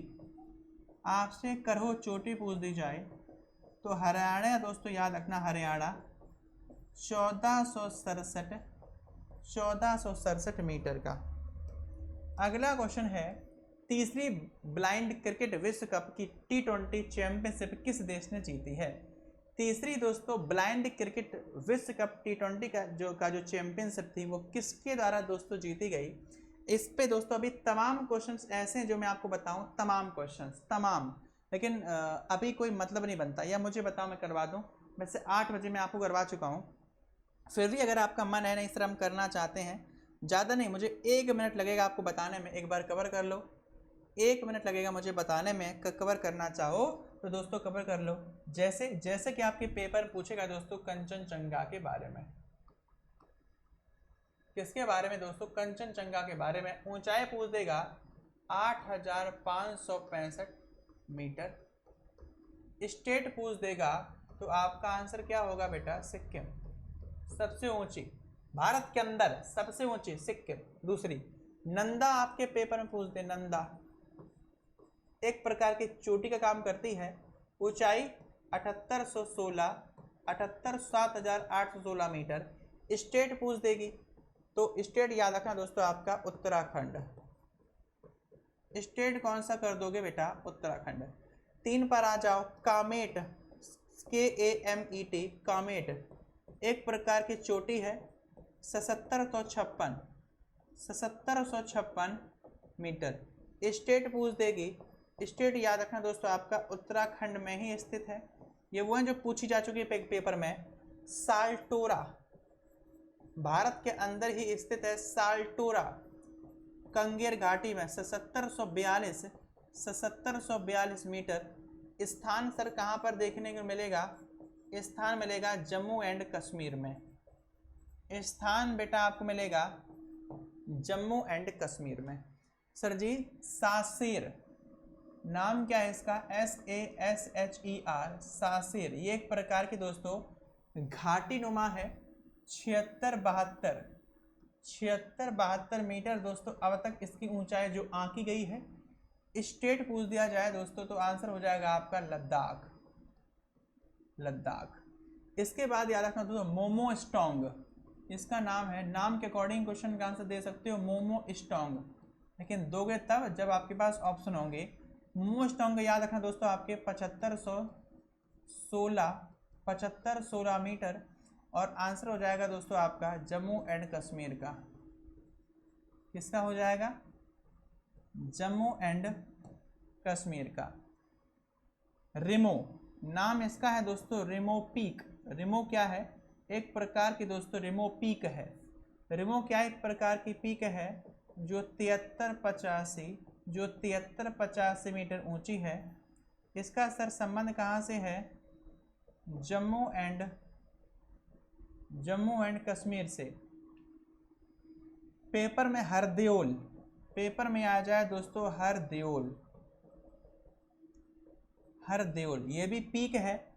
आपसे करहो चोटी पूछ दी जाए तो हरियाणा दोस्तों याद रखना, हरियाणा 1467 मीटर का। अगला क्वेश्चन है तीसरी ब्लाइंड क्रिकेट विश्व कप की T20 चैंपियनशिप किस देश ने जीती है। तीसरी दोस्तों ब्लाइंड क्रिकेट विश्व कप T20 का जो चैंपियनशिप थी वो किसके द्वारा दोस्तों जीती गई। इस पे दोस्तों अभी तमाम क्वेश्चंस ऐसे हैं जो मैं आपको बताऊं, तमाम क्वेश्चंस तमाम, लेकिन अभी कोई मतलब नहीं बनता, या मुझे बताओ मैं करवा दूं। वैसे 8 बजे मैं आपको करवा चुका हूं, फिर भी अगर आपका मन है ना इस तरह हम करना चाहते हैं, ज़्यादा नहीं, मुझे 1 मिनट लगेगा आपको बताने में, एक बार कवर कर लो। 1 मिनट लगेगा मुझे बताने में, कवर करना चाहो तो दोस्तों कवर कर लो। जैसे कि आपके पेपर पूछेगा दोस्तों कंचनजंगा के बारे में। किसके बारे में दोस्तों? कंचनजंगा के बारे में। ऊंचाई पूछ देगा 8565 मीटर। स्टेट पूछ देगा तो आपका आंसर क्या होगा बेटा? सिक्किम। सबसे ऊंची भारत के अंदर सबसे ऊंची सिक्किम। दूसरी नंदा आपके पेपर में पूछ दे, नंदा एक प्रकार की चोटी का काम करती है। ऊंचाई 7816 मीटर। स्टेट पूछ देगी तो स्टेट याद रखना दोस्तों आपका उत्तराखंड। स्टेट कौन सा कर दोगे बेटा? उत्तराखंड। 3 पर आ जाओ, कामेट, KAMET, कामेट एक प्रकार की चोटी है। 7756 मीटर। स्टेट पूछ देगी, स्टेट याद रखना दोस्तों आपका उत्तराखंड में ही स्थित है। ये वो है जो पूछी जा चुकी है पेपर में। साल्टोरा भारत के अंदर ही स्थित है। साल्टोरा कंगेर घाटी में 7742 मीटर। स्थान सर कहाँ पर देखने को मिलेगा? स्थान मिलेगा जम्मू एंड कश्मीर में। स्थान बेटा आपको मिलेगा जम्मू एंड कश्मीर में। सर जी सासेर नाम क्या है इसका? SASHER, सासेर। ये एक प्रकार की दोस्तों घाटी नुमा है। 7672 मीटर दोस्तों अब तक इसकी ऊंचाई जो आंकी गई है। स्टेट पूछ दिया जाए दोस्तों तो आंसर हो जाएगा आपका लद्दाख। लद्दाख। इसके बाद याद रखना दोस्तों मोमो स्टोंग इसका नाम है। नाम के अकॉर्डिंग क्वेश्चन का आंसर दे सकते हो मोमो स्टोंग, लेकिन दोगे तब जब आपके पास ऑप्शन होंगे। मोमो स्टोंग याद रखना दोस्तों आपके 7516 मीटर। और आंसर हो जाएगा दोस्तों आपका जम्मू एंड कश्मीर का। किसका हो जाएगा? जम्मू एंड कश्मीर का। रिमो नाम इसका है दोस्तों, रिमो पीक। रिमो क्या है? एक प्रकार की दोस्तों रिमो पीक है। रिमो क्या एक प्रकार की पीक है जो 7385 मीटर ऊंची है। इसका सर संबंध कहाँ से है? जम्मू एंड कश्मीर से। पेपर में हरदोल, पेपर में आ जाए दोस्तों हरदोल ये भी पीक है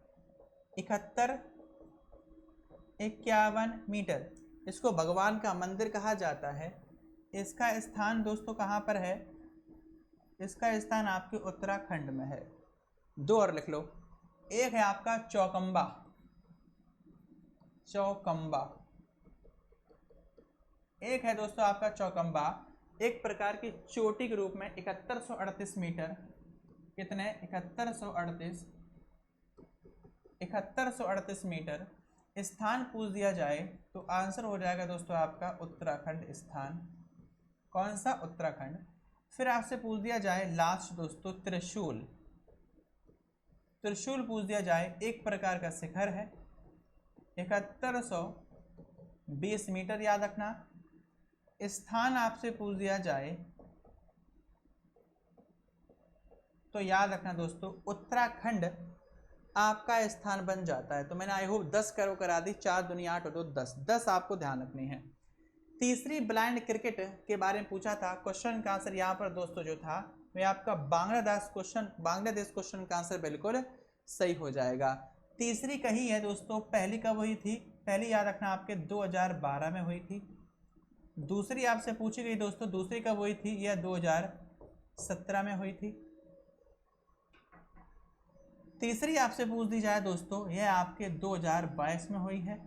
7151 मीटर। इसको भगवान का मंदिर कहा जाता है। इसका स्थान दोस्तों कहाँ पर है? इसका स्थान आपके उत्तराखंड में है। 2 और लिख लो। एक है आपका चौकंबा। एक है दोस्तों आपका चौकंबा, एक प्रकार की चोटी के रूप में 7138 मीटर। कितने? 7138 मीटर। स्थान पूछ दिया जाए तो आंसर हो जाएगा दोस्तों आपका उत्तराखंड स्थान। कौन सा? उत्तराखंड। फिर आपसे पूछ दिया जाए लास्ट दोस्तों त्रिशूल। त्रिशूल पूछ दिया जाए, एक प्रकार का शिखर है 7120 मीटर याद रखना। स्थान आपसे पूछ दिया जाए तो याद रखना दोस्तों उत्तराखंड आपका स्थान बन जाता है। तो मैंने आई होप 10 करा दी। 4 दूनी 8 और 2 10 आपको ध्यान रखनी है। तीसरी ब्लाइंड क्रिकेट के बारे में पूछा था। क्वेश्चन का आंसर यहाँ पर दोस्तों जो था वह आपका बांग्लादेश क्वेश्चन का आंसर बिल्कुल सही हो जाएगा। तीसरी कही है दोस्तों, पहली कब हुई थी? पहली याद रखना आपके 2012 में हुई थी। दूसरी आपसे पूछी गई दोस्तों, दूसरी कब हुई थी? यह 2017 में हुई थी। तीसरी आपसे पूछ दी जाए दोस्तों, यह आपके 2022 में हुई है।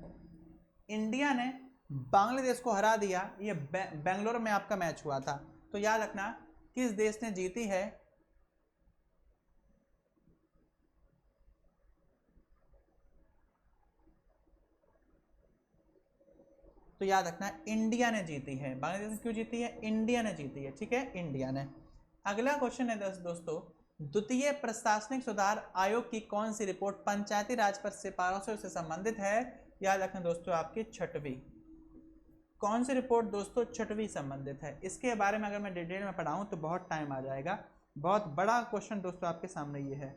इंडिया ने बांग्लादेश को हरा दिया, ये बेंगलोर में आपका मैच हुआ था। तो याद रखना किस देश ने जीती है? तो याद रखना इंडिया ने जीती है। बांग्लादेश क्यों जीती है? इंडिया ने जीती है, ठीक है, इंडिया ने। अगला क्वेश्चन है दोस्तों, द्वितीय प्रशासनिक सुधार आयोग की कौन सी रिपोर्ट पंचायती राज पर सिफारिशों से संबंधित है? याद रखना दोस्तों आपकी छठवीं। कौन सी रिपोर्ट दोस्तों? छठवीं संबंधित है। इसके बारे में अगर मैं डिटेल में पढ़ाऊं तो बहुत टाइम आ जाएगा। बहुत बड़ा क्वेश्चन दोस्तों आपके सामने ये है,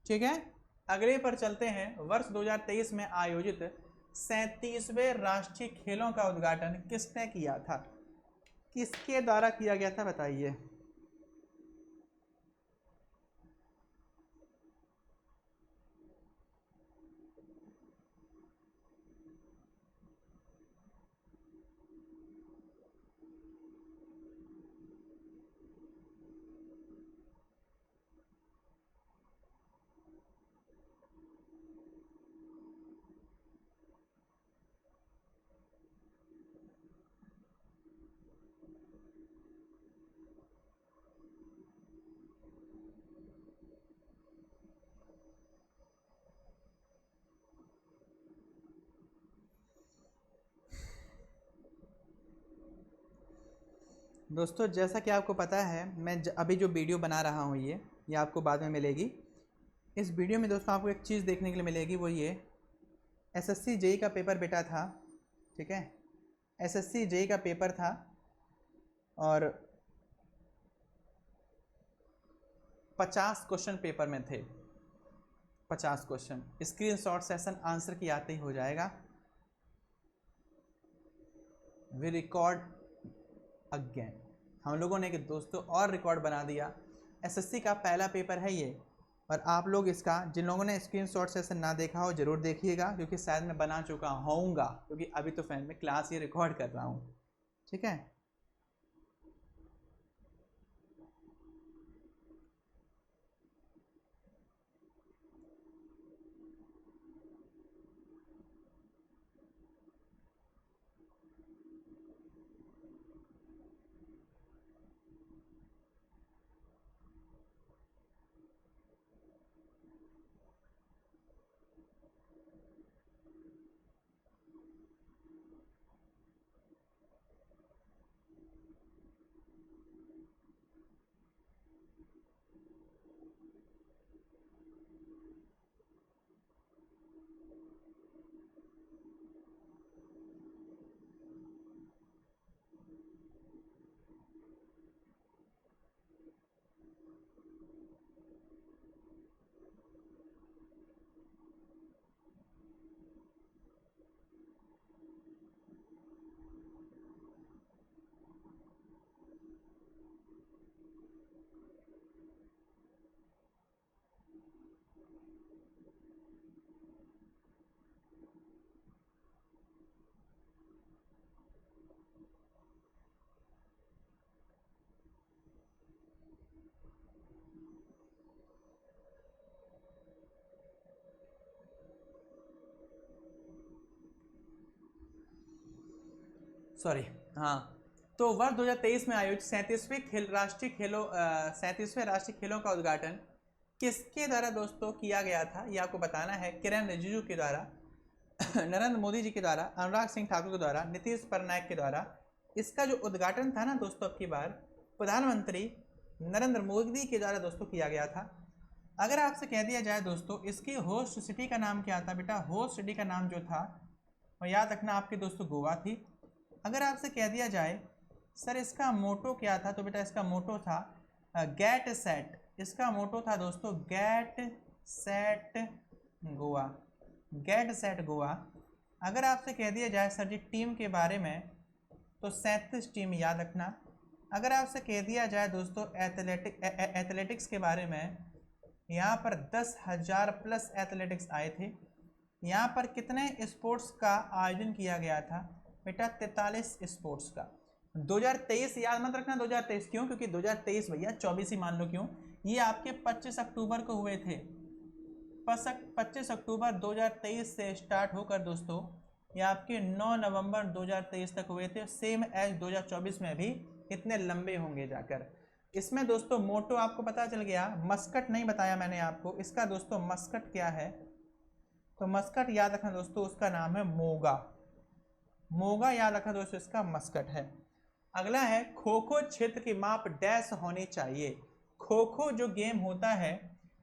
ठीक है। अगले पर चलते हैं। वर्ष 2023 में आयोजित 37वें राष्ट्रीय खेलों का उद्घाटन किसने किया था? किसके द्वारा किया गया था बताइए। दोस्तों जैसा कि आपको पता है, मैं अभी जो वीडियो बना रहा हूँ ये आपको बाद में मिलेगी। इस वीडियो में दोस्तों आपको एक चीज़ देखने के लिए मिलेगी, वो ये एसएससी जेई का पेपर बेटा था, ठीक है। एसएससी जेई का पेपर था और 50 क्वेश्चन पेपर में थे। 50 क्वेश्चन स्क्रीनशॉट सेशन आंसर की आते ही हो जाएगा। वी रिकॉर्ड अगेन, हम लोगों ने कि दोस्तों और रिकॉर्ड बना दिया। एसएससी का पहला पेपर है ये, और आप लोग इसका, जिन लोगों ने स्क्रीनशॉट सेशन ना देखा हो जरूर देखिएगा, क्योंकि शायद मैं बना चुका होऊंगा, क्योंकि अभी तो फैन में क्लास ये रिकॉर्ड कर रहा हूँ, ठीक है। सॉरी, हाँ। तो वर्ष 2023 में आयोजित 37वें राष्ट्रीय खेलों का उद्घाटन किसके द्वारा दोस्तों किया गया था? ये आपको बताना है। किरण रिजिजू के द्वारा, नरेंद्र मोदी जी के द्वारा, अनुराग सिंह ठाकुर के द्वारा, नीतीश पटनायक के द्वारा। इसका जो उद्घाटन था ना दोस्तों, अब की बार प्रधानमंत्री नरेंद्र मोदी के द्वारा दोस्तों किया गया था। अगर आपसे कह दिया जाए दोस्तों इसकी होस्ट सिटी का नाम क्या था बेटा? होस्ट सिटी का नाम जो था वो याद रखना आपके दोस्तों गोवा थी। अगर आपसे कह दिया जाए सर इसका मोटो क्या था, तो बेटा इसका मोटो था गेट सेट। इसका मोटो था दोस्तों get set Goa, get set Goa. अगर आपसे कह दिया जाए सर जी टीम के बारे में, तो 37 टीम याद रखना। अगर आपसे कह दिया जाए दोस्तों एथलेटिक्स के बारे में, यहाँ पर 10,000 प्लस एथलेटिक्स आए थे। यहाँ पर कितने स्पोर्ट्स का आयोजन किया गया था बेटा? 43 स्पोर्ट्स का। 2023 याद मत रखना 2023 क्यों, क्योंकि 2023 भैया 24 ही मान लो क्यों, ये आपके 25 अक्टूबर को हुए थे। 25 अक्टूबर 2023 से स्टार्ट होकर दोस्तों ये आपके 9 नवंबर 2023 तक हुए थे। सेम एज 2024 में भी इतने लंबे होंगे जाकर। इसमें दोस्तों मोटो आपको पता चल गया। मस्कट नहीं बताया मैंने आपको, इसका दोस्तों मस्कट क्या है, तो मस्कट याद रखना दोस्तों, उसका नाम है मोगा। मोगा याद रखना दोस्तों, इसका मस्कट है। अगला है खो खो क्षेत्र की माप डैश होनी चाहिए। खो खो जो गेम होता है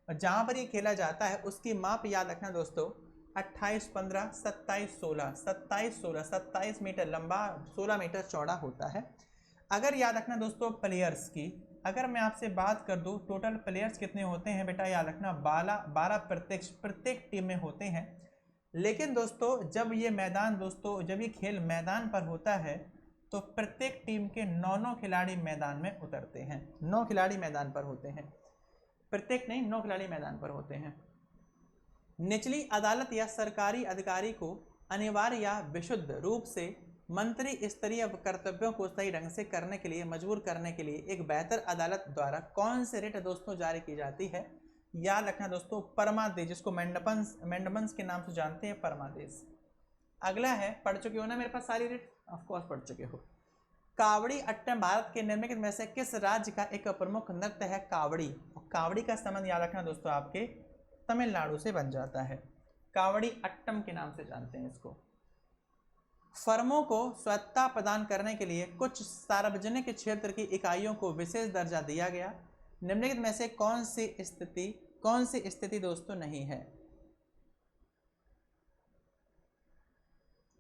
जहां पर ये खेला जाता है उसकी माप याद रखना दोस्तों 28, 15, 27, 16, 27, 16, 27 मीटर लंबा, 16 मीटर चौड़ा होता है। अगर याद रखना दोस्तों प्लेयर्स की, अगर मैं आपसे बात कर दूं टोटल प्लेयर्स कितने होते हैं बेटा, याद रखना 12 प्रत्येक टीम में होते हैं। लेकिन दोस्तों जब ये मैदान दोस्तों जब ये खेल मैदान पर होता है तो प्रत्येक टीम के 9 खिलाड़ी मैदान में उतरते हैं। 9 खिलाड़ी मैदान पर होते हैं, प्रत्येक नहीं 9 खिलाड़ी मैदान पर होते हैं। निचली अदालत या सरकारी अधिकारी को अनिवार्य या विशुद्ध रूप से मंत्री स्तरीय कर्तव्यों को सही ढंग से करने के लिए मजबूर करने के लिए एक बेहतर अदालत द्वारा कौन से रिट दोस्तों जारी की जाती है? याद रखना दोस्तों परमादेश, जिसको मेंडमन्स के नाम से जानते हैं, परमादेश। अगला है, पढ़ चुके हो ना मेरे पास सारी रिट, ऑफ कोर्स पढ़ चुके हो। कावड़ी अट्टम भारत के निम्नलिखित में से किस राज्य का एक प्रमुख नृत्य है? कावड़ी। कावड़ी का संबंध याद रखना दोस्तों आपके तमिलनाडु से बन जाता है। कावड़ी अट्टम के नाम से जानते हैं इसको। फर्मों को स्वायत्तता प्रदान करने के लिए कुछ सार्वजनिक क्षेत्र की इकाइयों को विशेष दर्जा दिया गया। निम्नलिखित में से कौन सी स्थिति दोस्तों नहीं है?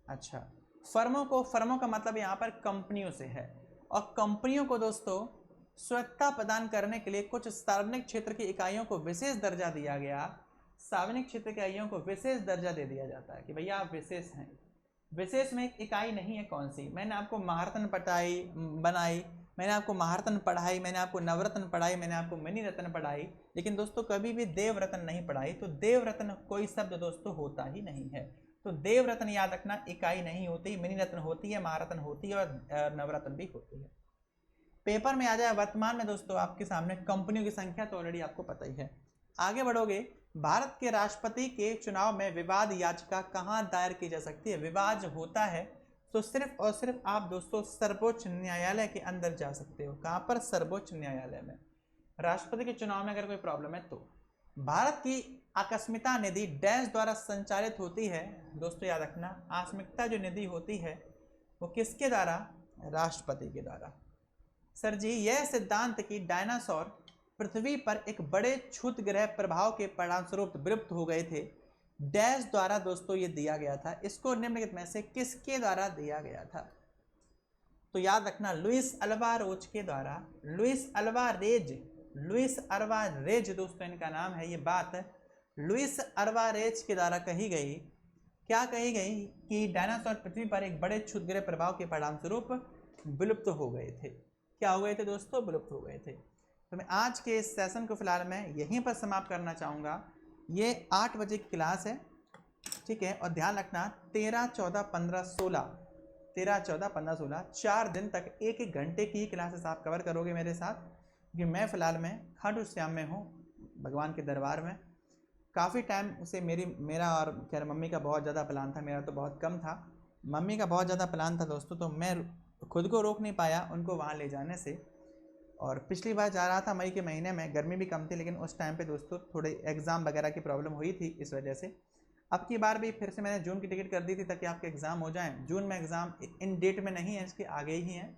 अच्छा, फर्मों का मतलब यहाँ पर कंपनियों से है, और कंपनियों को दोस्तों स्वायत्तता प्रदान करने के लिए कुछ सार्वजनिक क्षेत्र की इकाइयों को विशेष दर्जा दिया गया। सार्वजनिक क्षेत्र की इकाइयों को विशेष दर्जा दे दिया जाता है कि भैया आप विशेष हैं। विशेष में एक इकाई नहीं है, कौन सी? मैंने आपको महारत्न बनाई, मैंने आपको महारत्न पढ़ाई, मैंने आपको नवरत्न पढ़ाई, मैंने आपको मिनी रत्न पढ़ाई, लेकिन दोस्तों कभी भी देवरत्न नहीं पढ़ाई। तो देवरत्न कोई शब्द दोस्तों होता ही नहीं है। तो देवरत्न याद रखना इकाई नहीं होती, मिनी रत्न होती है, महारत्न होती है और नवरत्न भी होती है। पेपर में आ जाए वर्तमान में दोस्तों आपके सामने कंपनियों की संख्या तो ऑलरेडी आपको पता ही है। आगे बढ़ोगे, भारत के राष्ट्रपति के चुनाव में विवाद याचिका कहाँ दायर की जा सकती है? विवाद होता है तो सिर्फ और सिर्फ आप दोस्तों सर्वोच्च न्यायालय के अंदर जा सकते हो। कहाँ पर? सर्वोच्च न्यायालय में। राष्ट्रपति के चुनाव में अगर कोई प्रॉब्लम है तो। भारत की आकस्मिकता निधि डैश द्वारा संचालित होती है दोस्तों, याद रखना आकस्मिकता जो निधि होती है वो किसके द्वारा? राष्ट्रपति के द्वारा। सर जी यह सिद्धांत कि डायनासोर पृथ्वी पर एक बड़े क्षुद्रग्रह प्रभाव के परिणामस्वरूप विलुप्त हो गए थे, डैश द्वारा दोस्तों ये दिया गया था। इसको निम्नलिखित में से किसके द्वारा दिया गया था? तो याद रखना लुइस अल्वारेज के द्वारा। लुइस अल्वारेज दोस्तों इनका नाम है। ये बात लुइस अल्वारेज के द्वारा कही गई। क्या कही गई? कि डायनासोर पृथ्वी पर एक बड़े क्षुद्रग्रह प्रभाव के परिणामस्वरूप विलुप्त हो गए थे। क्या हो गए थे दोस्तों? विलुप्त हो गए थे। तो मैं आज के इस सेशन को फिलहाल मैं यहीं पर समाप्त करना चाहूँगा। ये 8 बजे की क्लास है, ठीक है। और ध्यान रखना 13, 14, 15, 16 13, 14, 15, 16 4 दिन तक 1-1 घंटे की क्लासेस आप कवर करोगे मेरे साथ, क्योंकि मैं फ़िलहाल में खाटू श्याम में हूँ, भगवान के दरबार में। काफ़ी टाइम से मेरा और खैर मम्मी का बहुत ज़्यादा प्लान था, मेरा तो बहुत कम था, मम्मी का बहुत ज़्यादा प्लान था दोस्तों, तो मैं खुद को रोक नहीं पाया उनको वहाँ ले जाने से। और पिछली बार जा रहा था मई के महीने में, गर्मी भी कम थी, लेकिन उस टाइम पे दोस्तों थोड़े एग्ज़ाम वगैरह की प्रॉब्लम हुई थी, इस वजह से। अब की बार भी फिर से मैंने जून की टिकट कर दी थी ताकि आपके एग्ज़ाम हो जाएं। जून में एग्ज़ाम इन डेट में नहीं है, इसके आगे ही हैं।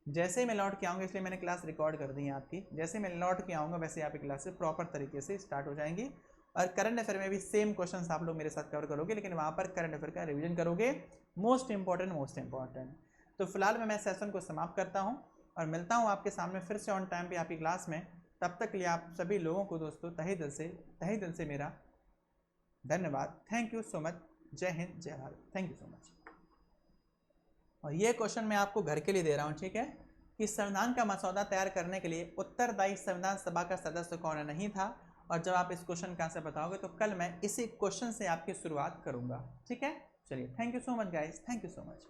जैसे ही मैं लौट के आऊँगा, इसलिए मैंने क्लास रिकॉर्ड कर दी है आपकी। जैसे मैं लौट के आऊँगा वैसे आपकी क्लासेस प्रॉपर तरीके से स्टार्ट हो जाएंगी। और करंट अफेयर में भी सेम क्वेश्चन आप लोग मेरे साथ कवर करोगे, लेकिन वहाँ पर करंट अफेयर का रिविजन करोगे, मोस्ट इंपॉर्टेंट। तो फिलहाल मैं सेशन को समाप्त करता हूँ और मिलता हूँ आपके सामने फिर से ऑन टाइम पे आपकी क्लास में। तब तक के लिए आप सभी लोगों को दोस्तों तहे दिल से मेरा धन्यवाद। Thank you so much. जय हिंद, जय Bharat. Thank you so much. और ये क्वेश्चन मैं आपको घर के लिए दे रहा हूँ, ठीक है, कि संविधान का मसौदा तैयार करने के लिए उत्तरदायी संविधान सभा का सदस्य कौन नहीं था? और जब आप इस क्वेश्चन का आंसर बताओगे तो कल मैं इसी क्वेश्चन से आपकी शुरुआत करूंगा। ठीक है, चलिए, thank you so much guys, thank you so much.